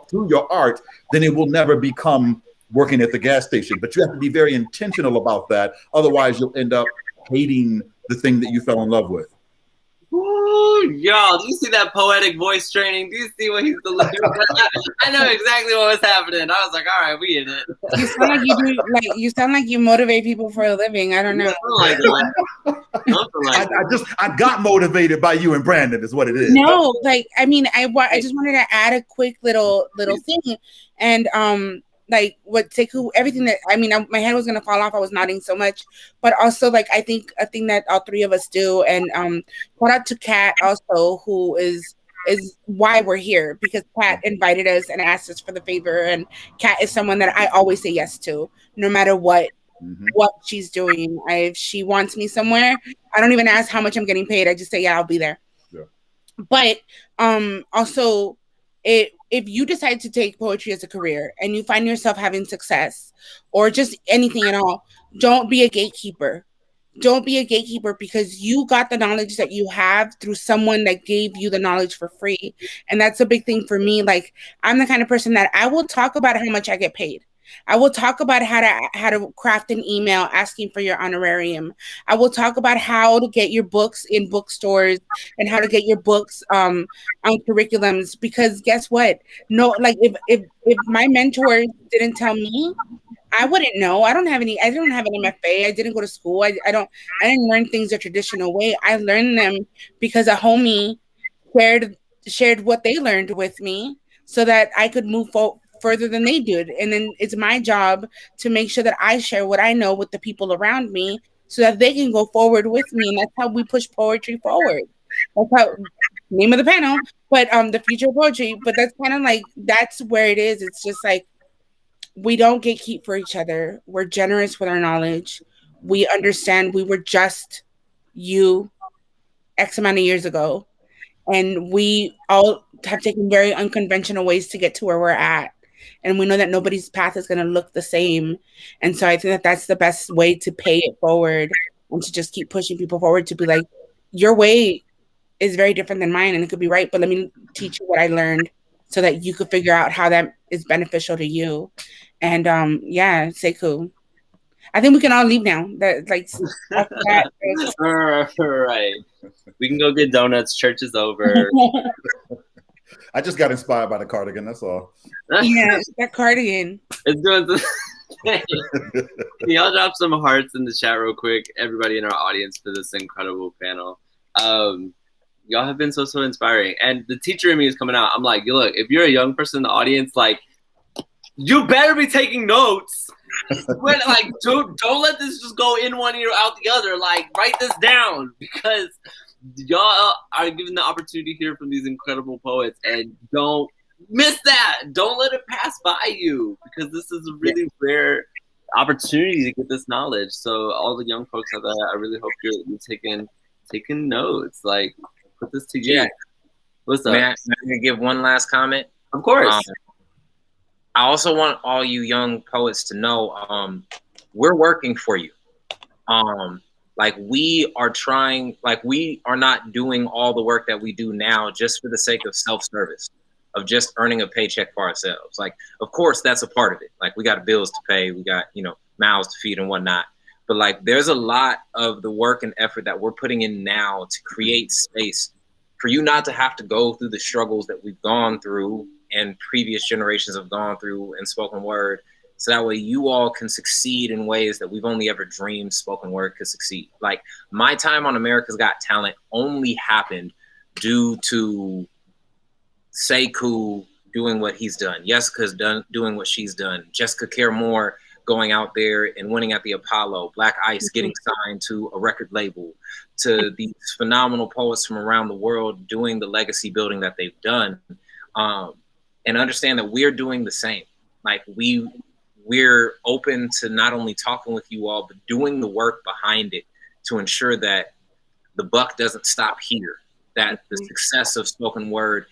through your art, then it will never become working at the gas station. But you have to be very intentional about that. Otherwise, you'll end up hating the thing that you fell in love with. Ooh, y'all, do you see that poetic voice training? Do you see what he's delivering? I know exactly what was happening. I was like, all right, we in it. You sound like you do, you sound like you motivate people for a living. I don't know. I got motivated by you and Brandon, is what it is. No, like, I mean, I just wanted to add a quick little thing, and like what Sekou, everything that, I mean, my head was gonna fall off. I was nodding so much, but also like I think a thing that all three of us do, and shout out to Kat also, who is why we're here, because Kat invited us and asked us for the favor, and Kat is someone that I always say yes to, no matter what she's doing. If she wants me somewhere, I don't even ask how much I'm getting paid. I just say, yeah, I'll be there. Yeah. But also, if you decide to take poetry as a career and you find yourself having success or just anything at all, don't be a gatekeeper. Don't be a gatekeeper, because you got the knowledge that you have through someone that gave you the knowledge for free. And that's a big thing for me. Like, I'm the kind of person that I will talk about how much I get paid. I will talk about how to craft an email asking for your honorarium. I will talk about how to get your books in bookstores and how to get your books on curriculums, because guess what? No, like if my mentors didn't tell me, I wouldn't know. I don't have an MFA. I didn't go to school. I didn't learn things the traditional way. I learned them because a homie shared what they learned with me so that I could move further than they did. And then it's my job to make sure that I share what I know with the people around me so that they can go forward with me. And that's how we push poetry forward. That's how, name of the panel, but the future of poetry. But that's kind of like, that's where it is. It's just like, we don't gatekeep for each other. We're generous with our knowledge. We understand we were just you X amount of years ago. And we all have taken very unconventional ways to get to where we're at. And we know that nobody's path is going to look the same. And so I think that that's the best way to pay it forward and to just keep pushing people forward, to be like, your way is very different than mine and it could be right, but let me teach you what I learned so that you could figure out how that is beneficial to you. And yeah, Sekou, I think we can all leave now. That, like, right. We can go get donuts. Church is over. I just got inspired by the cardigan. That's all. Yeah, that cardigan. It's doing. Can y'all drop some hearts in the chat real quick, everybody in our audience, for this incredible panel. Y'all have been so inspiring, and the teacher in me is coming out. I'm like, look, if you're a young person in the audience, like, you better be taking notes. Like, don't let this just go in one ear out the other. Like, write this down, because y'all are given the opportunity to hear from these incredible poets, and don't miss that. Don't let it pass by you, because this is a really rare opportunity to get this knowledge. So all the young folks out there, I really hope you're taking notes. Like, put this together. Yeah. What's up? May I give one last comment? Of course. I also want all you young poets to know, we're working for you. Like, we are trying, like, we are not doing all the work that we do now just for the sake of self-service, of just earning a paycheck for ourselves. Like, of course, that's a part of it. Like, we got bills to pay, we got, mouths to feed and whatnot. But, like, there's a lot of the work and effort that we're putting in now to create space for you not to have to go through the struggles that we've gone through and previous generations have gone through in spoken word, so that way you all can succeed in ways that we've only ever dreamed spoken word could succeed. Like, my time on America's Got Talent only happened due to Sekou doing what he's done, Yesika's doing what she's done, Jessica Care Moore going out there and winning at the Apollo, Black Ice getting signed to a record label, to these phenomenal poets from around the world doing the legacy building that they've done. And understand that we're doing the same. Like, we're open to not only talking with you all, but doing the work behind it to ensure that the buck doesn't stop here, that the success of spoken word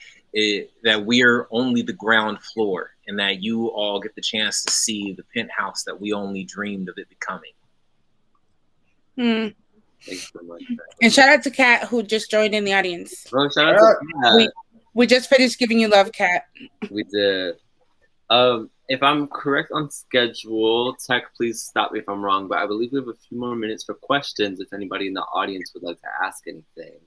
that we're only the ground floor, and that you all get the chance to see the penthouse that we only dreamed of it becoming. Thanks so much. And shout out to Kat, who just joined in the audience. Oh, shout out to Kat. We just finished giving you love, Kat. We did. If I'm correct on schedule, Tech, please stop me if I'm wrong, but I believe we have a few more minutes for questions if anybody in the audience would like to ask anything.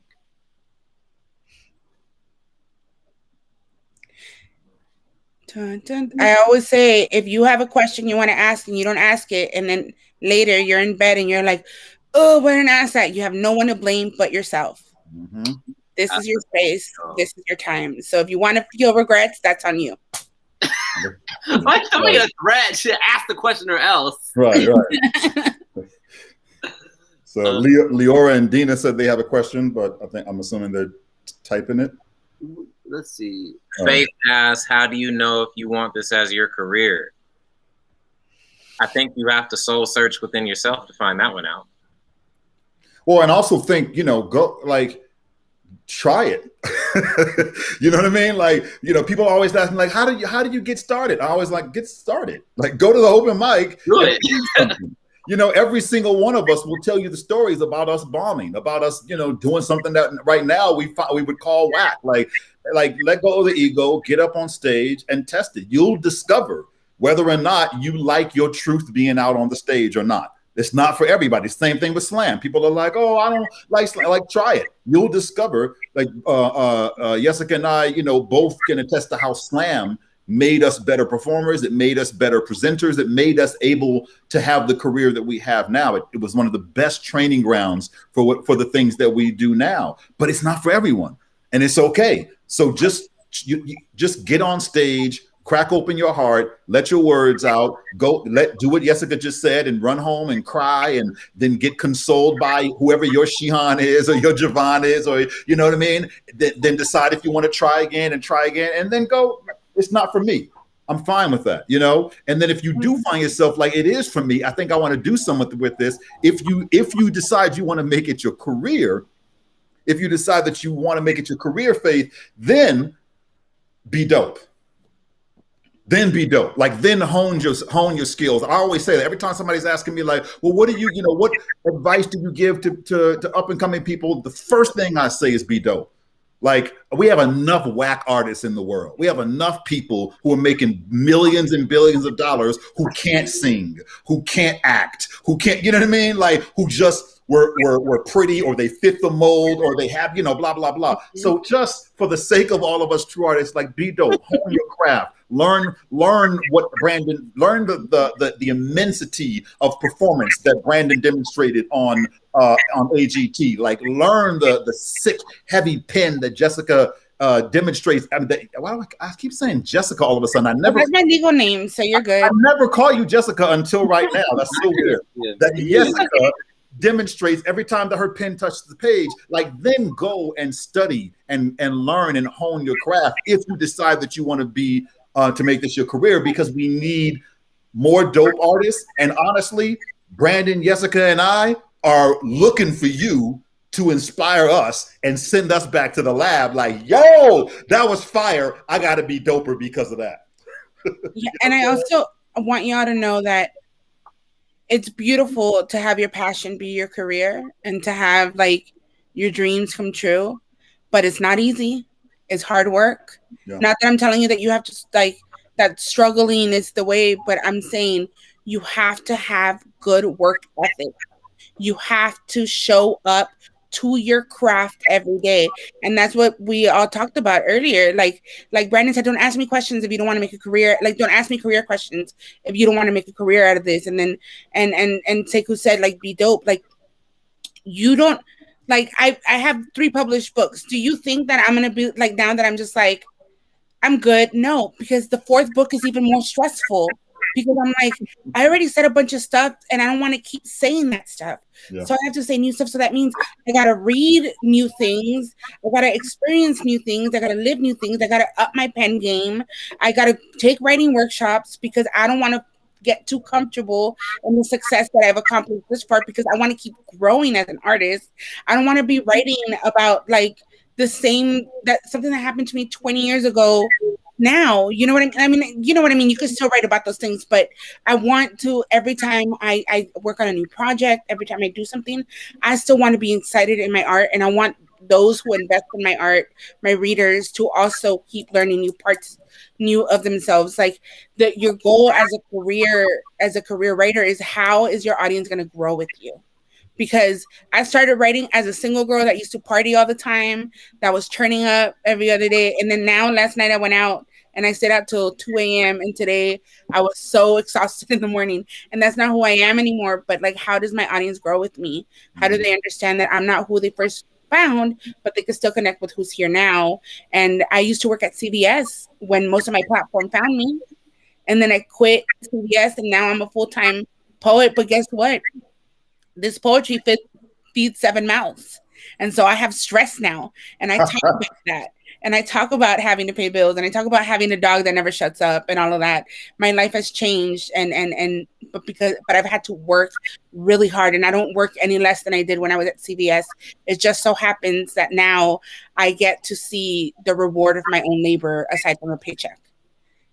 Dun, dun. I always say, if you have a question you want to ask and you don't ask it, and then later you're in bed and you're like, oh, why didn't I ask that? You have no one to blame but yourself. This is your space. This is your time. So if you want to feel regrets, that's on you. Why somebody a threat should ask the question or else? Right. So Leora and Dina said they have a question, but I'm assuming they're typing it. Let's see. Faith asks, how do you know if you want this as your career? I think you have to soul search within yourself to find that one out. Well, and also think, go try it. You know what I mean? Like, people always ask me, like, how do you get started? I always get started. Like, go to the open mic. Do it. Every single one of us will tell you the stories about us bombing, about us, doing something that right now we would call whack. Like let go of the ego, get up on stage and test it. You'll discover whether or not you like your truth being out on the stage or not. It's not for everybody. Same thing with slam. People are like, oh, I don't like slam. Like, try it. You'll discover, like Yesika and I, both can attest to how slam made us better performers. It made us better presenters. It made us able to have the career that we have now. It was one of the best training grounds for the things that we do now. But it's not for everyone, and it's okay. So just get on stage. Crack open your heart, let your words out, do what Yesika just said and run home and cry and then get consoled by whoever your Shihan is or your Javon is, or you know what I mean? Then decide if you want to try again and then go, it's not for me. I'm fine with that, And then if you do find yourself like it is for me, I think I want to do something with this. If you decide you want to make it your career, if you decide that you want to make it your career, Faith, then be dope. Then be dope. Like, then hone your skills. I always say that every time somebody's asking me, like, well, what advice do you give to up and coming people? The first thing I say is be dope. Like, we have enough whack artists in the world. We have enough people who are making millions and billions of dollars who can't sing, who can't act, who can't, you know what I mean? Like, who just were pretty, or they fit the mold, or they have, blah, blah, blah. So just for the sake of all of us true artists, like, be dope, hone your craft, learn what Brandon, learn the immensity of performance that Brandon demonstrated on AGT, like learn the sick, heavy pen that Yesika demonstrates. I mean, I keep saying Jessica all of a sudden. That's my legal name, so you're good. I never call you Jessica until right now. That's so weird. That Yesika demonstrates every time that her pen touches the page. Like, then go and study and learn and hone your craft if you decide that you want to be to make this your career, because we need more dope artists. And honestly, Brandon, Yesika, and I are looking for you to inspire us and send us back to the lab like, yo, that was fire. I got to be doper because of that. Yeah, and I also want y'all to know that it's beautiful to have your passion be your career and to have like your dreams come true, but it's not easy. It's hard work. Yeah. Not that I'm telling you that you have to like that struggling is the way, but I'm saying you have to have good work ethic. You have to show up to your craft every day. And that's what we all talked about earlier. Like Brandon said, don't ask me questions if you don't want to make a career. Like, don't ask me career questions if you don't want to make a career out of this. And then, and Sekou said, like, be dope. Like, you don't, like, I have 3 published books. Do you think that I'm going to be like, now that I'm just like, I'm good? No, because the 4th book is even more stressful. Because I'm like, I already said a bunch of stuff and I don't want to keep saying that stuff. Yeah. So I have to say new stuff. So that means I got to read new things. I got to experience new things. I got to live new things. I got to up my pen game. I got to take writing workshops because I don't want to get too comfortable in the success that I've accomplished this far, because I want to keep growing as an artist. I don't want to be writing about like the same, that something that happened to me 20 years ago now. You know what I mean? You know what I mean? You can still write about those things, but I want to, every time I work on a new project, every time I do something, I still want to be excited in my art, and I want those who invest in my art, my readers, to also keep learning new parts, new of themselves. Like your goal as a career writer is, how is your audience going to grow with you? Because I started writing as a single girl that used to party all the time, that was turning up every other day. And then now, last night I went out and I stayed out till 2 a.m. And today I was so exhausted in the morning. And that's not who I am anymore. But like, how does my audience grow with me? How do they understand that I'm not who they first found, but they can still connect with who's here now? And I used to work at CBS when most of my platform found me. And then I quit CBS and now I'm a full-time poet. But guess what? This poetry feeds 7 mouths. And so I have stress now. And I talk about that. And I talk about having to pay bills. And I talk about having a dog that never shuts up and all of that. My life has changed. But I've had to work really hard. And I don't work any less than I did when I was at CBS. It just so happens that now I get to see the reward of my own labor aside from a paycheck.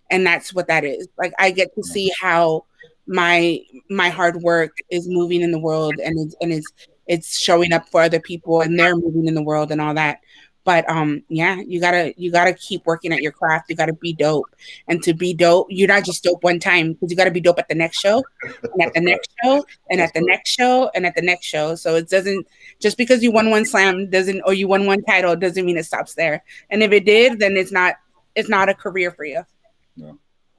And that's what that is. Like, I get to see how my hard work is moving in the world, and it's showing up for other people, and they're moving in the world and all that. But yeah, you gotta keep working at your craft. You gotta be dope. And to be dope, you're not just dope one time, because you gotta be dope at the next show, and at the next show, and at the next show, and at the next show. So it doesn't, just because you won one slam doesn't, or you won one title, doesn't mean it stops there. And if it did, then it's not a career for you. No.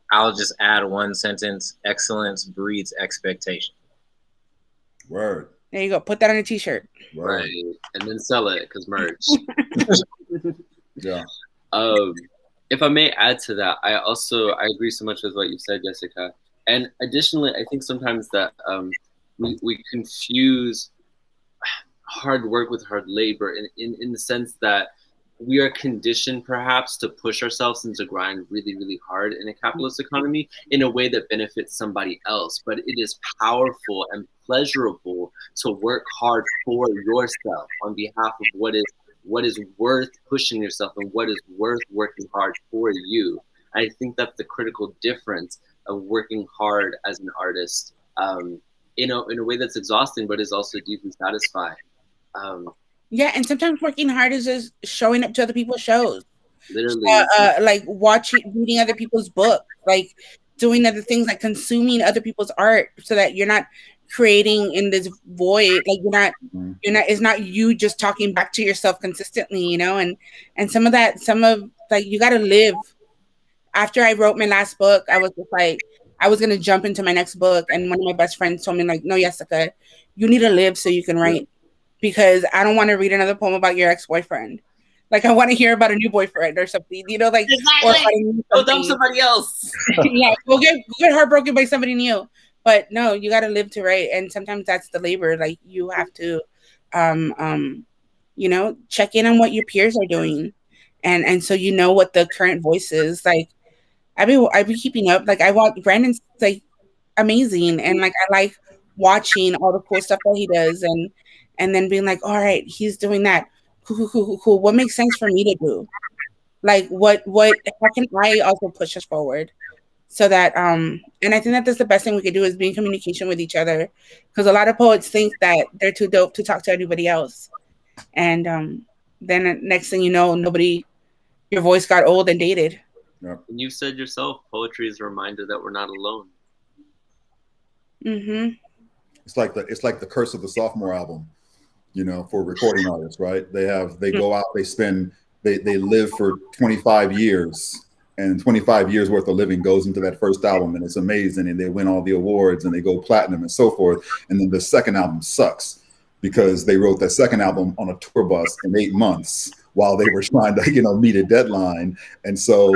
I'll just add one sentence: excellence breeds expectation. Word. There you go. Put that on a t-shirt. Word. Right, and then sell it because merch. Yeah. If I may add to that, I agree so much with what you said, Yesika. And additionally, I think sometimes that we confuse hard work with hard labor in the sense that we are conditioned perhaps to push ourselves and to grind really, really hard in a capitalist economy in a way that benefits somebody else. But it is powerful and pleasurable to work hard for yourself on behalf of what is worth pushing yourself and what is worth working hard for you. I think that's the critical difference of working hard as an artist in a way that's exhausting, but is also deeply satisfying. Yeah, and sometimes working hard is just showing up to other people's shows. Literally. Like reading other people's books, like doing other things, like consuming other people's art, so that you're not creating in this void. Like it's not you just talking back to yourself consistently, you know? And some of you gotta live. After I wrote my last book, I was just like, I was gonna jump into my next book, and one of my best friends told me, like, no, Yesika, you need to live so you can write. Because I don't want to read another poem about your ex-boyfriend. Like, I want to hear about a new boyfriend or something, you know, like, exactly. Or dump somebody else. Yeah, we'll get heartbroken by somebody new. But no, you got to live to write, and sometimes that's the labor. Like, you have to, you know, check in on what your peers are doing, and so you know what the current voice is. Like, I be keeping up. Like, I watch Brandon's like amazing, and like I like watching all the cool stuff that he does, and then being like, all right, he's doing that. Cool. What makes sense for me to do? Like, how can I also push us forward? So that, and I think that that's the best thing we could do, is be in communication with each other. Because a lot of poets think that they're too dope to talk to anybody else. And then next thing you know, your voice got old and dated. Yeah. And you said yourself, poetry is a reminder that we're not alone. Mm-hmm. It's like the curse of the sophomore album, you know, for recording artists, right? They go out, they live for 25 years, and 25 years worth of living goes into that first album, and it's amazing, and they win all the awards, and they go platinum and so forth. And then the second album sucks because they wrote that second album on a tour bus in 8 months while they were trying to, you know, meet a deadline. And so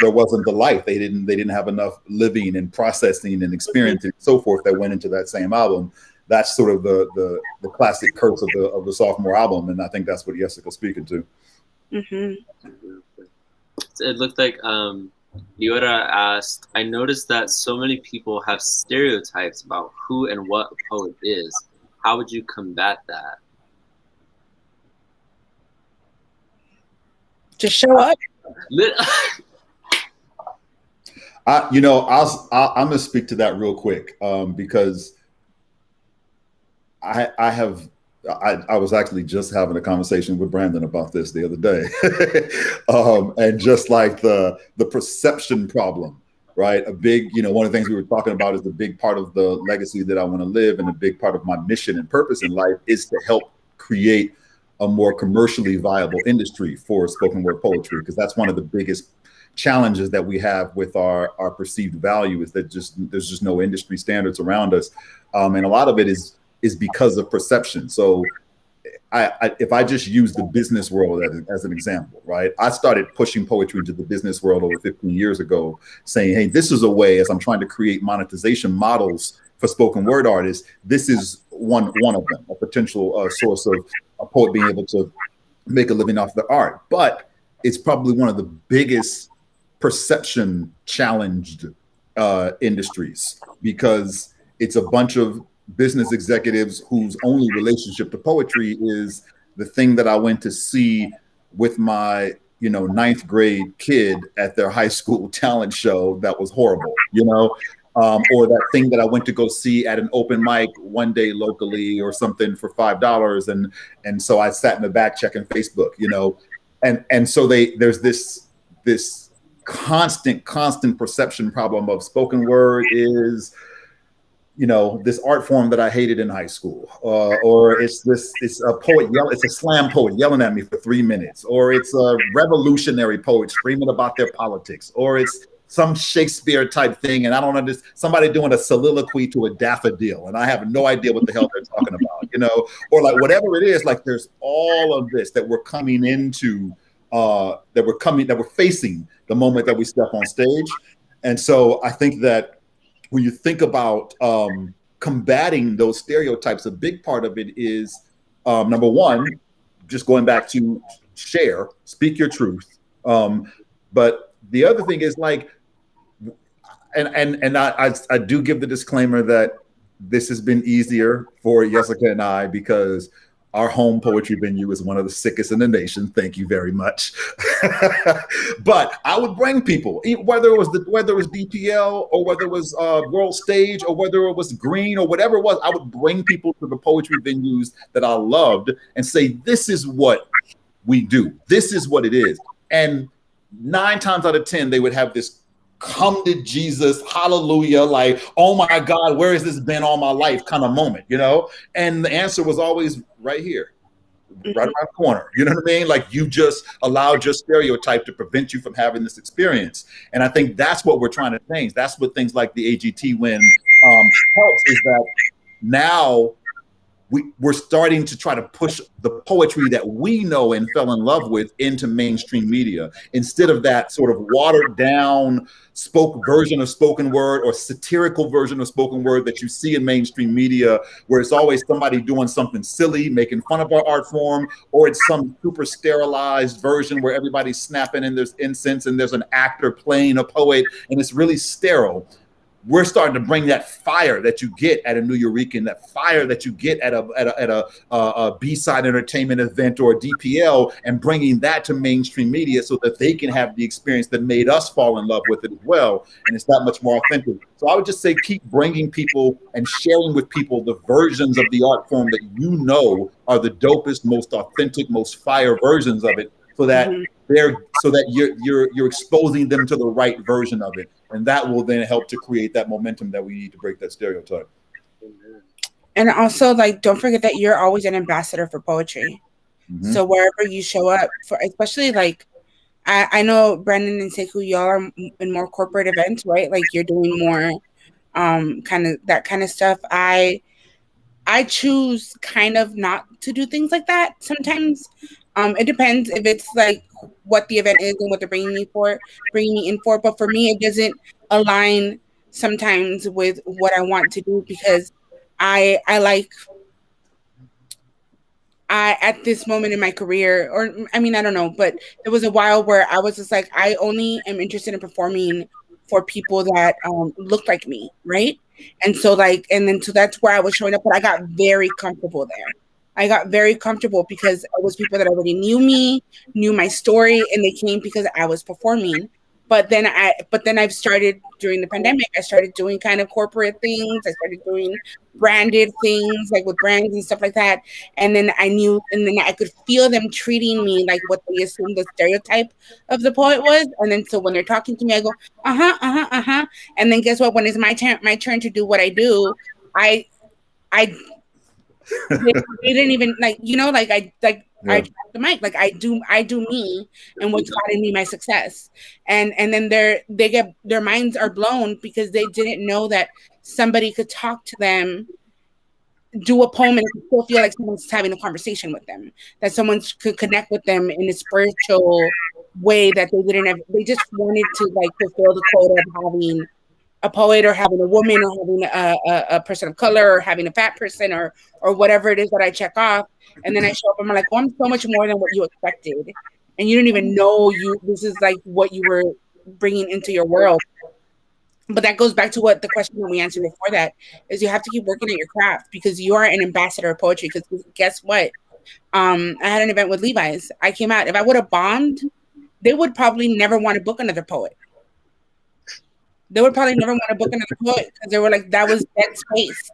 there wasn't the life. They didn't have enough living and processing and experiencing and so forth that went into that same album. That's sort of the classic curse of the sophomore album. And I think that's what Yesika's speaking to. Mm-hmm. It looked like Liora asked, I noticed that so many people have stereotypes about who and what a poet is. How would you combat that? Just show up. I'm gonna speak to that real quick because I was actually just having a conversation with Brandon about this the other day, and just like the perception problem, right? A big, one of the things we were talking about is the big part of the legacy that I want to live, and a big part of my mission and purpose in life is to help create a more commercially viable industry for spoken word poetry, because that's one of the biggest challenges that we have with our perceived value is that there's just no industry standards around us, and a lot of it is because of perception. So if I just use the business world as an example, right? I started pushing poetry into the business world over 15 years ago, saying, hey, this is a way, as I'm trying to create monetization models for spoken word artists, this is one of them, a potential source of a poet being able to make a living off their art. But it's probably one of the biggest perception challenged industries, because it's a bunch of business executives whose only relationship to poetry is the thing that I went to see with my ninth grade kid at their high school talent show that was horrible, or that thing that I went to go see at an open mic one day locally or something for $5, and so I sat in the back checking Facebook, and so there's this constant perception problem of spoken word is this art form that I hated in high school, or it's a poet it's a slam poet yelling at me for 3 minutes, or it's a revolutionary poet screaming about their politics, or it's some Shakespeare type thing, and I don't understand, somebody doing a soliloquy to a daffodil, and I have no idea what the hell they're talking about, or like whatever it is, like there's all of this that we're coming into, that we're facing the moment that we step on stage. And so I think that when you think about combating those stereotypes, a big part of it is, number one, just going back to speak your truth. But the other thing is like, and I do give the disclaimer that this has been easier for Yesika and I, because our home poetry venue is one of the sickest in the nation. Thank you very much. But I would bring people, whether it was DPL or whether it was World Stage or whether it was Green or whatever it was, I would bring people to the poetry venues that I loved and say, this is what we do. This is what it is. And 9 times out of 10, they would have this come to Jesus, hallelujah, like, oh my God, where has this been all my life kind of moment, And the answer was always right here, right around the corner. You know what I mean? Like, you just allowed your stereotype to prevent you from having this experience. And I think that's what we're trying to change. That's what things like the AGT win helps, is that now we're starting to try to push the poetry that we know and fell in love with into mainstream media, instead of that sort of watered down version of spoken word or satirical version of spoken word that you see in mainstream media, where it's always somebody doing something silly, making fun of our art form, or it's some super sterilized version where everybody's snapping and there's incense and there's an actor playing a poet and it's really sterile. We're starting to bring that fire that you get at a New Eurekan, that fire that you get at a B-side entertainment event or a DPL, and bringing that to mainstream media so that they can have the experience that made us fall in love with it as well. And it's that much more authentic. So I would just say, keep bringing people and sharing with people the versions of the art form that are the dopest, most authentic, most fire versions of it, so that you're exposing them to the right version of it. And that will then help to create that momentum that we need to break that stereotype. And also, like, don't forget that you're always an ambassador for poetry. Mm-hmm. So wherever you show up, especially like, I know Brandon and Sekou, y'all are in more corporate events, right? Like, you're doing more kind of that kind of stuff. I choose kind of not to do things like that sometimes. It depends if it's like what the event is and what they're bringing me in for. But for me, it doesn't align sometimes with what I want to do, because I at this moment in my career, or I mean, I don't know, but there was a while where I was just like, I only am interested in performing for people that look like me, right? And so so that's where I was showing up, but I got very comfortable there. I got very comfortable because it was people that already knew me, knew my story, and they came because I was performing. But then I've started during the pandemic. I started doing kind of corporate things. I started doing branded things like with brands and stuff like that. And then I could feel them treating me like what they assumed the stereotype of the poet was. And then so when they're talking to me, I go, uh-huh. And then guess what? When it's my turn to do what I do, I they didn't even like, I drop the mic, like I do me, and what's gotten me my success, and then their minds are blown because they didn't know that somebody could talk to them, do a poem, and still feel like someone's having a conversation with them, that someone could connect with them in a spiritual way that they didn't have. They just wanted to like fulfill the quota of having a poet or having a woman or having a person of color or having a fat person or whatever it is that I check off. And then I show up and I'm like, well, I'm so much more than what you expected. And you didn't even know this is like what you were bringing into your world. But that goes back to what the question that we answered before that is, you have to keep working at your craft because you are an ambassador of poetry. Because guess what? I had an event with Levi's. I came out. If I would have bombed, they would probably never want to book another poet. They would probably never want to book another poet because they were like, that was dead space.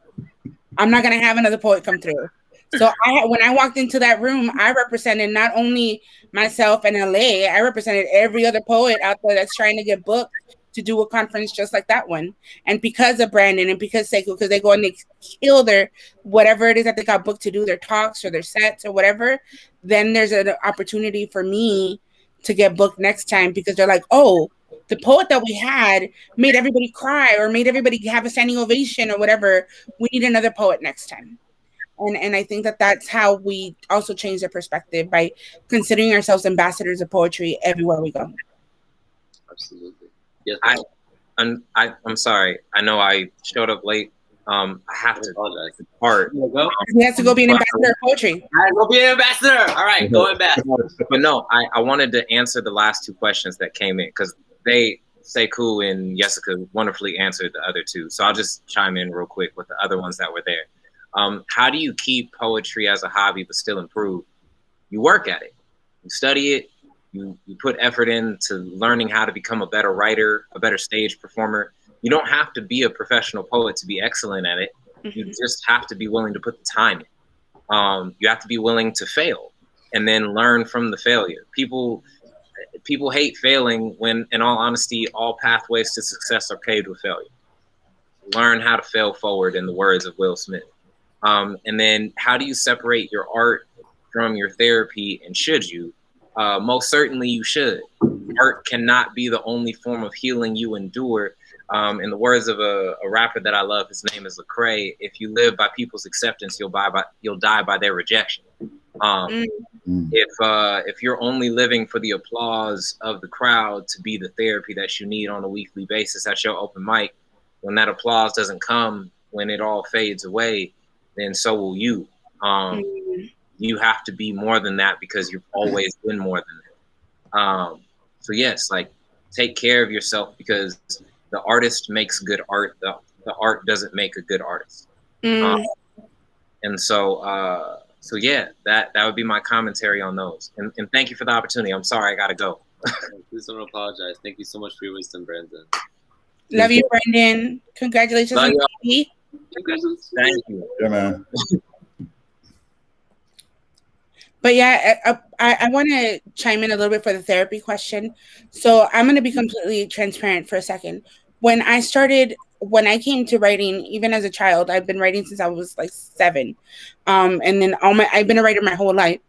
I'm not going to have another poet come through. So when I walked into that room, I represented not only myself and LA, I represented every other poet out there that's trying to get booked to do a conference just like that one. And because of Brandon and because Sekou, because they go and they kill their whatever it is that they got booked to do, their talks or their sets or whatever, then there's an opportunity for me to get booked next time because they're like, oh, the poet that we had made everybody cry or made everybody have a standing ovation or whatever. We need another poet next time. And I think that that's how we also change their perspective by considering ourselves ambassadors of poetry everywhere we go. Absolutely. Yes. I'm sorry. I know I showed up late. I have to apologize. Part. He has to go be an ambassador of poetry. All right, go be an ambassador. All right, go ambassador. But no, I wanted to answer the last two questions that came in because Sekou and Yesika wonderfully answered the other two. So I'll just chime in real quick with the other ones that were there. How do you keep poetry as a hobby but still improve? You work at it. You study it. You put effort into learning how to become a better writer, a better stage performer. You don't have to be a professional poet to be excellent at it. You just have to be willing to put the time in. You have to be willing to fail and then learn from the failure. People hate failing when, in all honesty, all pathways to success are paved with failure. Learn how to fail forward, in the words of Will Smith. And then how do you separate your art from your therapy, and should you? Most certainly you should. Art cannot be the only form of healing you endure. In the words of a rapper that I love, his name is Lecrae, if you live by people's acceptance, you'll die by their rejection. If you're only living for the applause of the crowd to be the therapy that you need on a weekly basis at your open mic, when that applause doesn't come, when it all fades away, then so will you. You have to be more than that because you've always been more than that. So yes, like, take care of yourself because the artist makes good art. The art doesn't make a good artist. And so yeah, that would be my commentary on those. And thank you for the opportunity. I'm sorry I gotta go. Please don't apologize. Thank you so much for your wisdom, Brandon. Love you, Brandon. Congratulations on TV. Congratulations. Thank you. Yeah, man. But yeah, I want to chime in a little bit for the therapy question. So I'm going to be completely transparent for a second. When I came to writing, even as a child, I've been writing since I was like 7. And then I've been a writer my whole life.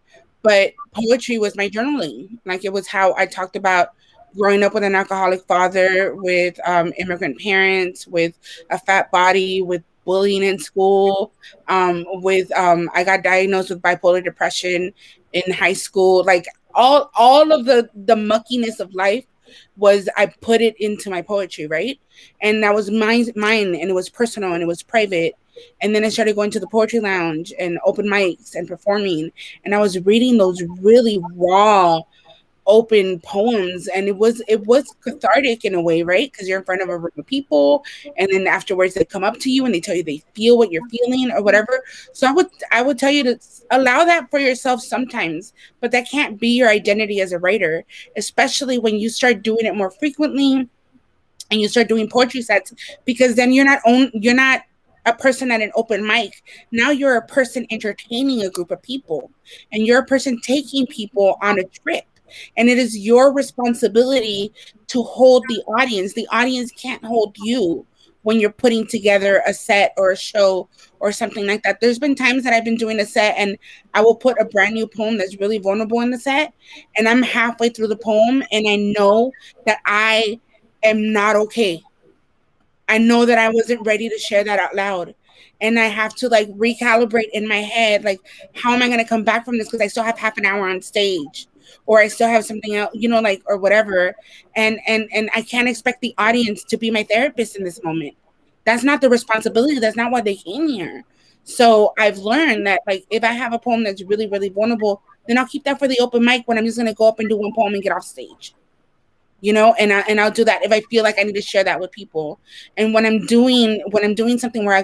But poetry was my journaling. Like, it was how I talked about growing up with an alcoholic father, with immigrant parents, with a fat body, with bullying in school, I got diagnosed with bipolar depression in high school. Like, all of the muckiness of life I put it into my poetry, right? And that was mine, and it was personal and it was private. And then I started going to the poetry lounge and open mics and performing, and I was reading those really raw, open poems, and it was cathartic in a way, right? Because you're in front of a room of people, and then afterwards they come up to you and they tell you they feel what you're feeling or whatever. So I would tell you to allow that for yourself sometimes, but that can't be your identity as a writer, especially when you start doing it more frequently and you start doing poetry sets, because then you're not a person at an open mic. Now you're a person entertaining a group of people, and you're a person taking people on a trip. And it is your responsibility to hold the audience. The audience can't hold you when you're putting together a set or a show or something like that. There's been times that I've been doing a set and I will put a brand new poem that's really vulnerable in the set, and I'm halfway through the poem and I know that I am not okay. I know that I wasn't ready to share that out loud. And I have to like recalibrate in my head, like, how am I going to come back from this? Because I still have half an hour on stage, or I still have something else, you know, like, or whatever. And I can't expect the audience to be my therapist in this moment. That's not the responsibility. That's not why they came here. So I've learned that, like, if I have a poem that's really, really vulnerable, then I'll keep that for the open mic when I'm just going to go up and do one poem and get off stage. You know, and I'll do that if I feel like I need to share that with people. And when I'm doing something where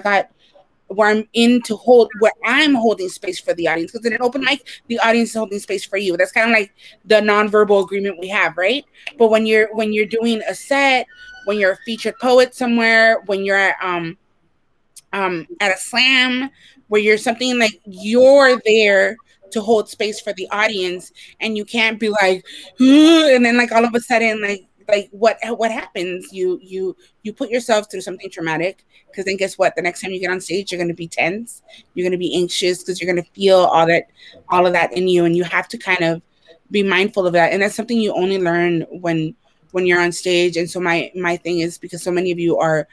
I'm holding space for the audience, because in an open mic, the audience is holding space for you. That's kind of like the nonverbal agreement we have, right? But when you're doing a set, when you're a featured poet somewhere, when you're at a slam, where you're something like, you're there to hold space for the audience, and you can't be like, and then like all of a sudden like what happens, you put yourself through something traumatic, because then guess what, the next time you get on stage, you're going to be tense, you're going to be anxious, because you're going to feel all of that in you, and you have to kind of be mindful of that. And that's something you only learn when you're on stage. And so my thing is, because so many of you are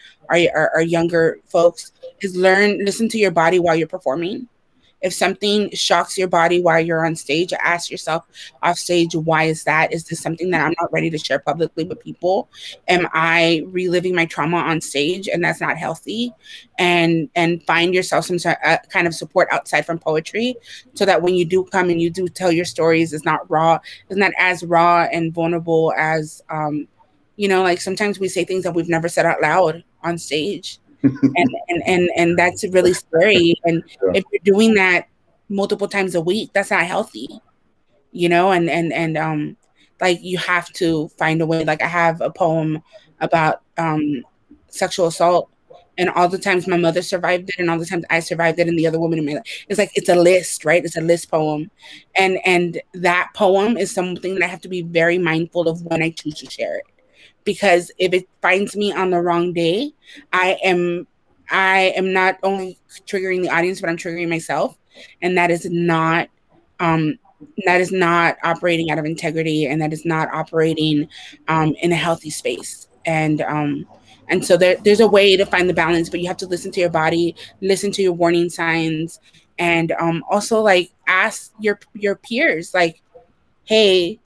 younger folks, is listen to your body while you're performing. If something shocks your body while you're on stage, ask yourself off stage, why is that? Is this something that I'm not ready to share publicly with people? Am I reliving my trauma on stage? And that's not healthy. And find yourself some kind of support outside from poetry, so that when you do come and you do tell your stories, it's not as raw and vulnerable as, you know, like sometimes we say things that we've never said out loud on stage. and that's really scary. And if you're doing that multiple times a week, that's not healthy, you know. And like, you have to find a way. Like, I have a poem about sexual assault, and all the times my mother survived it, and all the times I survived it, and the other woman in my life. It's like, it's a list, right? It's a list poem, and that poem is something that I have to be very mindful of when I choose to share it. Because if it finds me on the wrong day, I am not only triggering the audience, but I'm triggering myself, and that is not operating out of integrity, and that is not operating in a healthy space. And so there's a way to find the balance, but you have to listen to your body, listen to your warning signs, and also like ask your peers, like, hey,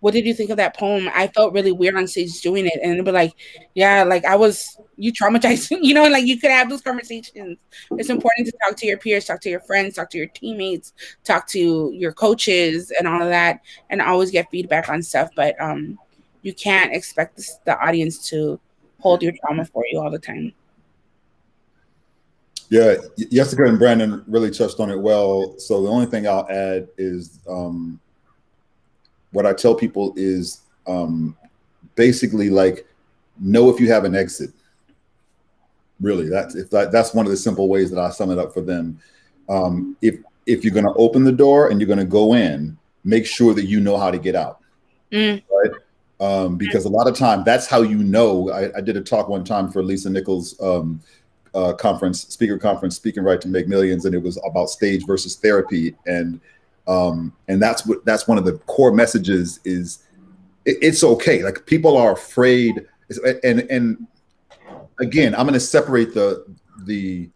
what did you think of that poem? I felt really weird on stage doing it. And they'd be like, yeah, like, you traumatized, you know, like, you could have those conversations. It's important to talk to your peers, talk to your friends, talk to your teammates, talk to your coaches and all of that, and always get feedback on stuff. But you can't expect the audience to hold your trauma for you all the time. Yeah, Yesika and Brandon really touched on it well. So the only thing I'll add is, what I tell people is basically, like, know if you have an exit. Really, that's one of the simple ways that I sum it up for them. If you're going to open the door and you're going to go in, make sure that you know how to get out. Right? Because a lot of time, that's how you know. I did a talk one time for Lisa Nichols' speaker conference, Speaking Right to Make Millions, and it was about stage versus therapy. And that's one of the core messages is it's okay. Like, people are afraid. And again, I'm going to separate the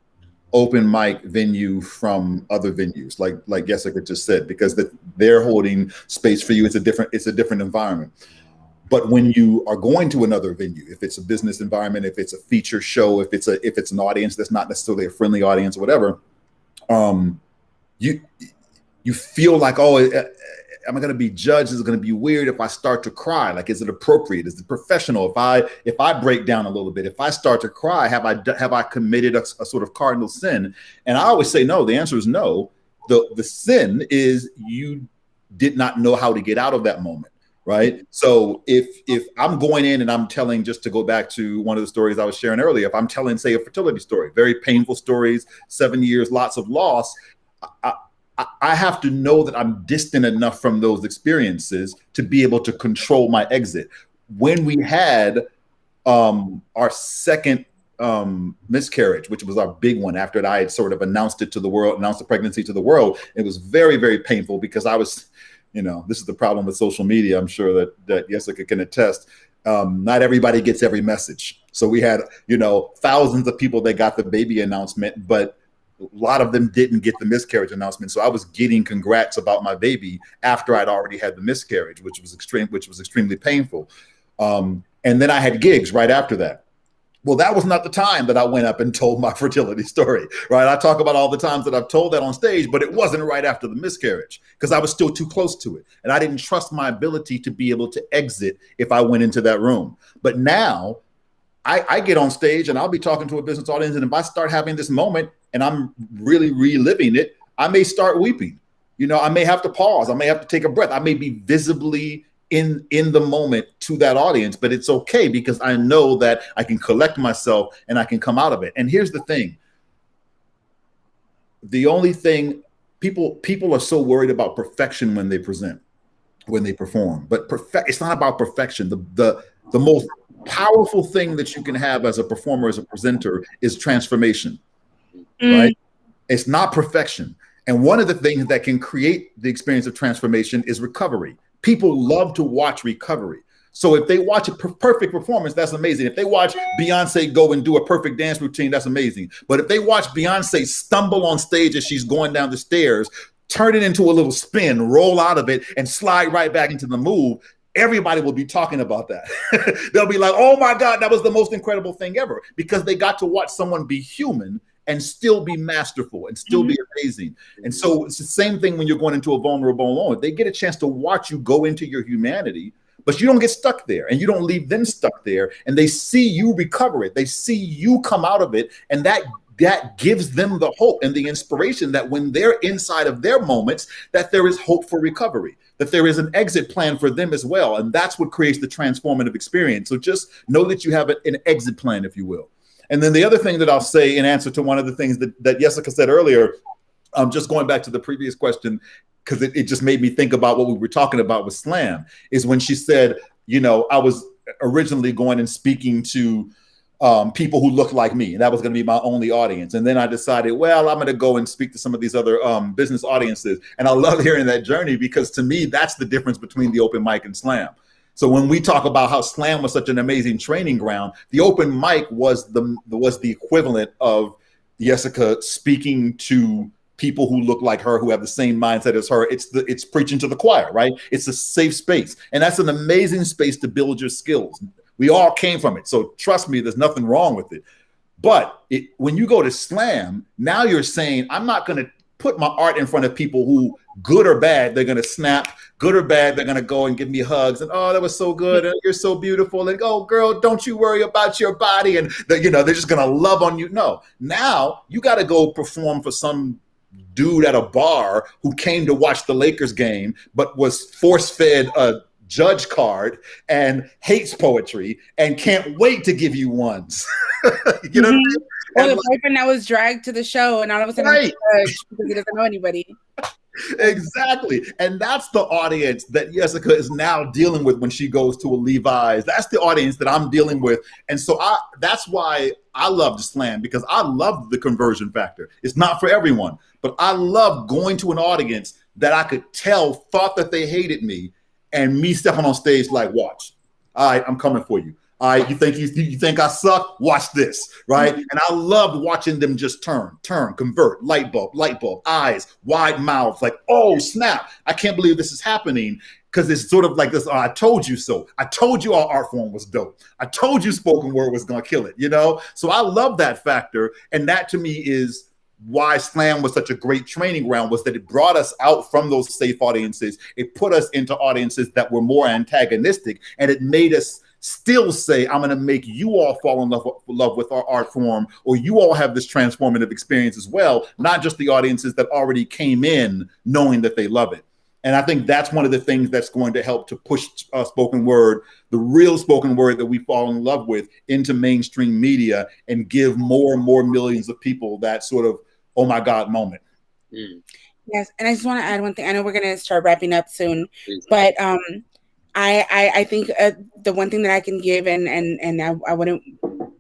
open mic venue from other venues, like Yesika just said, because they're holding space for you. It's a different environment. But when you are going to another venue, if it's a business environment, if it's a feature show, if it's an audience that's not necessarily a friendly audience or whatever, you feel like, oh, am I going to be judged? Is it going to be weird if I start to cry? Like, is it appropriate? Is it professional? If I break down a little bit, if I start to cry, have I committed a sort of cardinal sin? And I always say no. The answer is no. The sin is you did not know how to get out of that moment, right? So if I'm going in and I'm telling, just to go back to one of the stories I was sharing earlier, if I'm telling, say, a fertility story, very painful stories, 7 years, lots of loss, I have to know that I'm distant enough from those experiences to be able to control my exit. When we had our second miscarriage, which was our big one, after I had sort of announced it to the world, announced the pregnancy to the world, it was very, very painful because I was, this is the problem with social media. I'm sure that Yesika can attest. Not everybody gets every message. So we had, thousands of people that got the baby announcement, but a lot of them didn't get the miscarriage announcement. So I was getting congrats about my baby after I'd already had the miscarriage, which was extremely painful. And then I had gigs right after that. Well, that was not the time that I went up and told my fertility story, right? I talk about all the times that I've told that on stage, but it wasn't right after the miscarriage because I was still too close to it. And I didn't trust my ability to be able to exit if I went into that room. But now I get on stage and I'll be talking to a business audience. And if I start having this moment and I'm really reliving it, I may start weeping. I may have to pause. I may have to take a breath. I may be visibly in the moment to that audience, but it's okay because I know that I can collect myself and I can come out of it. And here's the thing. The only thing, people are so worried about perfection when they present, when they perform, but it's not about perfection. The most powerful thing that you can have as a performer, as a presenter, is transformation, right? It's not perfection. And one of the things that can create the experience of transformation is recovery. People love to watch recovery. So if they watch a perfect performance, that's amazing. If they watch Beyonce go and do a perfect dance routine, that's amazing. But if they watch Beyonce stumble on stage as she's going down the stairs, turn it into a little spin, roll out of it, and slide right back into the move, everybody will be talking about that. They'll be like, oh my God, that was the most incredible thing ever, because they got to watch someone be human and still be masterful and still be amazing. And so it's the same thing when you're going into a vulnerable moment. They get a chance to watch you go into your humanity, but you don't get stuck there and you don't leave them stuck there. And they see you recover it. They see you come out of it. And that gives them the hope and the inspiration that when they're inside of their moments, that there is hope for recovery, that there is an exit plan for them as well. And that's what creates the transformative experience. So just know that you have an exit plan, if you will. And then the other thing that I'll say in answer to one of the things that Yesika said earlier, just going back to the previous question, because it just made me think about what we were talking about with slam, is when she said, I was originally going and speaking to people who look like me, and that was going to be my only audience. And then I decided, well, I'm going to go and speak to some of these other business audiences. And I love hearing that journey, because to me, that's the difference between the open mic and slam. So when we talk about how slam was such an amazing training ground, the open mic was the equivalent of Yesika speaking to people who look like her, who have the same mindset as her. It's preaching to the choir, right? It's a safe space. And that's an amazing space to build your skills. We all came from it. So trust me, there's nothing wrong with it. But when you go to slam, now you're saying, I'm not going to put my art in front of people who, good or bad, they're going to snap. Good or bad, they're going to go and give me hugs. And, oh, that was so good. And you're so beautiful. And, oh, girl, don't you worry about your body. And, they're just going to love on you. No. Now you got to go perform for some dude at a bar who came to watch the Lakers game, but was force-fed a judge card and hates poetry and can't wait to give you ones. You know what I mean? Or the boyfriend that was dragged to the show and all of a sudden he's judged because he doesn't know anybody. Exactly. And that's the audience that Yesika is now dealing with when she goes to a Levi's. That's the audience that I'm dealing with. And so that's why I love the slam, because I love the conversion factor. It's not for everyone, but I love going to an audience that I could tell thought that they hated me, and me stepping on stage like, watch, all right, I'm coming for you. All right, you think I suck? Watch this, right? And I loved watching them just turn, convert, light bulb, eyes, wide mouths, like, oh, snap. I can't believe this is happening, because it's sort of like this, oh, I told you so. I told you our art form was dope. I told you spoken word was going to kill it, So I love that factor. And that to me is why slam was such a great training ground was that it brought us out from those safe audiences. It put us into audiences that were more antagonistic, and it made us still say, I'm going to make you all fall in love with our art form, or you all have this transformative experience as well, not just the audiences that already came in knowing that they love it. And I think that's one of the things that's going to help to push spoken word, the real spoken word that we fall in love with, into mainstream media and give more and more millions of people that sort of, oh my God moment. Yes. And I just want to add one thing. I know we're going to start wrapping up soon, but I think the one thing that I can give, and I wouldn't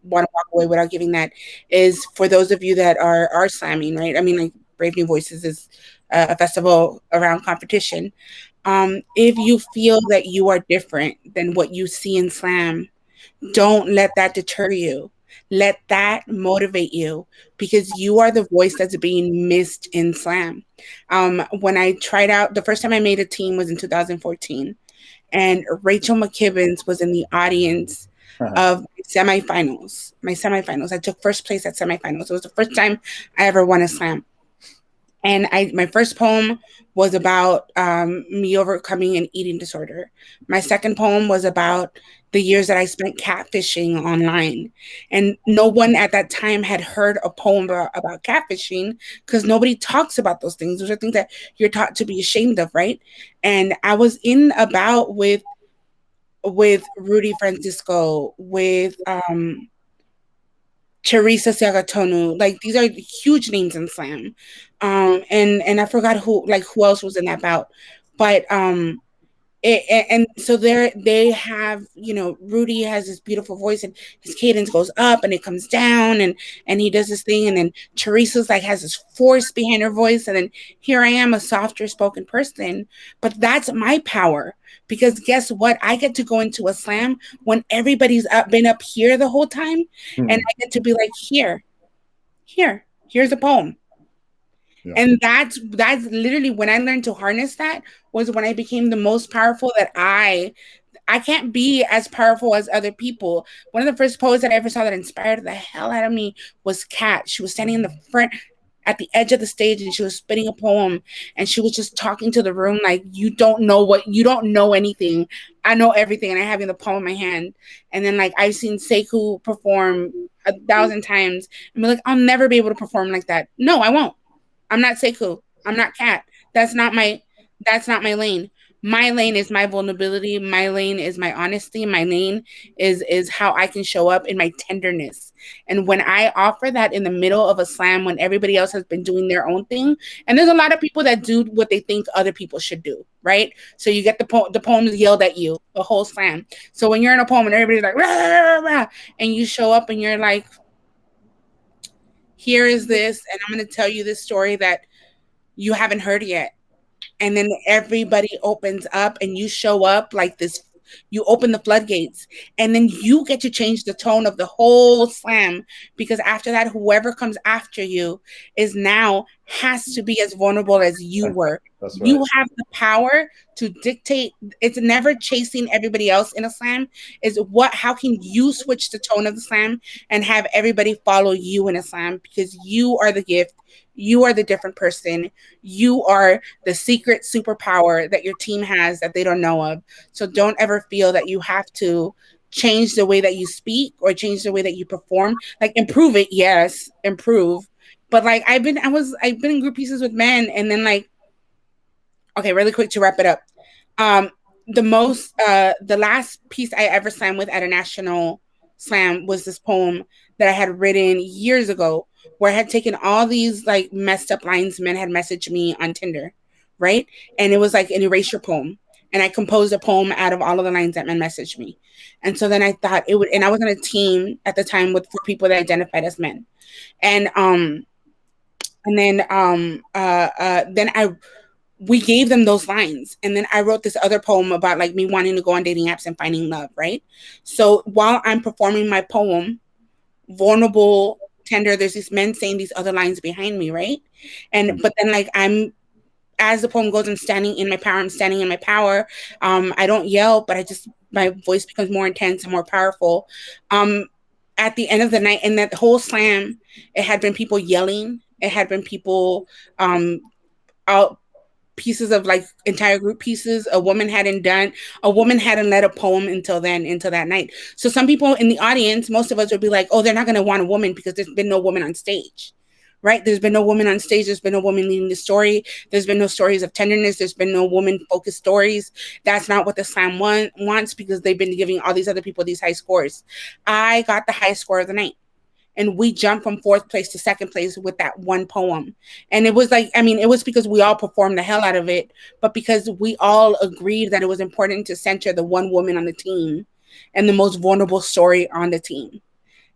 want to walk away without giving that, is for those of you that are slamming, right? I mean, like Brave New Voices is a festival around competition. If you feel that you are different than what you see in slam, don't let that deter you. Let that motivate you, because you are the voice that's being missed in slam. When I tried out, the first time I made a team was in 2014. And Rachel McKibbins was in the audience of my semifinals. I took first place at semifinals. It was the first time I ever won a slam. And my first poem was about me overcoming an eating disorder. My second poem was about the years that I spent catfishing online. And no one at that time had heard a poem about catfishing, because nobody talks about those things. Those are things that you're taught to be ashamed of, right? And I was in a bout with Rudy Francisco, with Teresa Sagatonu. Like, these are huge names in slam. And I forgot who else was in that bout. But and so they have, Rudy has this beautiful voice, and his cadence goes up and it comes down, and he does this thing, and then Teresa's like has this force behind her voice, and then here I am, a softer spoken person. But that's my power, because guess what? I get to go into a slam when everybody's been up here the whole time, and I get to be like, here's a poem. Yeah. And that's literally when I learned to harness that, was when I became the most powerful. That I can't be as powerful as other people. One of the first poets that I ever saw that inspired the hell out of me was Kat. She was standing in the front at the edge of the stage, and she was spitting a poem, and she was just talking to the room like, you don't know anything. I know everything, and I have the poem in my hand. And then like I've seen Sekou perform 1,000 times and be like, I'll never be able to perform like that. No, I won't. I'm not Sekou. I'm not Kat. That's not my lane. My lane is my vulnerability. My lane is my honesty. My lane is how I can show up in my tenderness. And when I offer that in the middle of a slam, when everybody else has been doing their own thing, and there's a lot of people that do what they think other people should do, right? So you get the poems yelled at you the whole slam. So when you're in a poem and everybody's like, rah, rah, rah, and you show up and you're like, here is this, and I'm going to tell you this story that you haven't heard yet. And then everybody opens up, and you show up like this. You open the floodgates, and then you get to change the tone of the whole slam, because after that, whoever comes after you has to be as vulnerable as you were. That's right. You have the power to dictate. It's never chasing everybody else in a slam. How can you switch the tone of the slam and have everybody follow you in a slam? Because you are the gift. You are the different person. You are the secret superpower that your team has that they don't know of. So don't ever feel that you have to change the way that you speak or change the way that you perform. Like, improve it, yes, improve. But like I've been in group pieces with men, and then like, okay, really quick to wrap it up. The last piece I ever slammed with at a national slam was this poem that I had written years ago, where I had taken all these like messed up lines men had messaged me on Tinder, right? And it was like an erasure poem. And I composed a poem out of all of the lines that men messaged me. And so then I thought it would, and I was on a team at the time with 4 people that identified as men. And we gave them those lines. And then I wrote this other poem about like me wanting to go on dating apps and finding love, right? So while I'm performing my poem, vulnerable, tender, there's these men saying these other lines behind me, right? But then like as the poem goes, I'm standing in my power. I don't yell, but my voice becomes more intense and more powerful. At the end of the night, and that whole slam, it had been people yelling It had been people out pieces of like entire group pieces. A woman hadn't led a poem until that night. So some people in the audience, most of us would be like, oh, they're not going to want a woman because there's been no woman on stage. Right? There's been no woman on stage. There's been no woman leading the story. There's been no stories of tenderness. There's been no woman-focused stories. That's not what the slam wants, because they've been giving all these other people these high scores. I got the highest score of the night. And we jumped from 4th place to 2nd place with that one poem. And it was like, I mean, it was because we all performed the hell out of it, but because we all agreed that it was important to center the one woman on the team and the most vulnerable story on the team.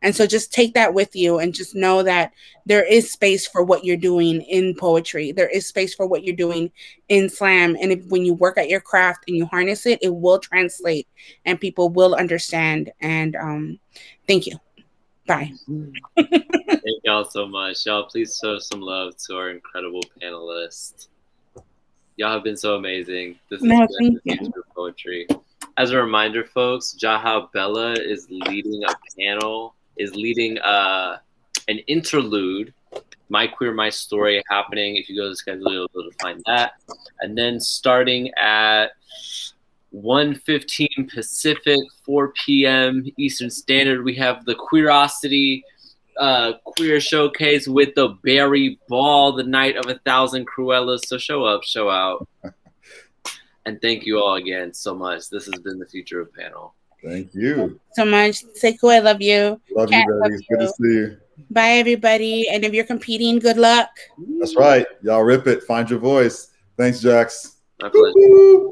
And so just take that with you and just know that there is space for what you're doing in poetry. There is space for what you're doing in slam. And when you work at your craft and you harness it, it will translate and people will understand. And thank you. Bye. Thank y'all so much. Y'all, please show some love to our incredible panelists. Y'all have been so amazing. This has been the future of poetry. As a reminder, folks, Jaha Bella is leading a panel, is leading an interlude, My Queer, My Story, happening. If you go to the schedule, you'll be able to find that. And then starting at 1:15 Pacific, 4 p.m. Eastern Standard, we have the Queerosity Queer Showcase with the Berry Ball, the night of 1,000 Cruellas. So show up, show out. And thank you all again so much. This has been the Future of Panel. Thank you so much. Sekou, I love you. Love Kat, you, baby. It's good to see you. Bye, everybody. And if you're competing, good luck. That's right. Y'all rip it. Find your voice. Thanks, Jax. My pleasure.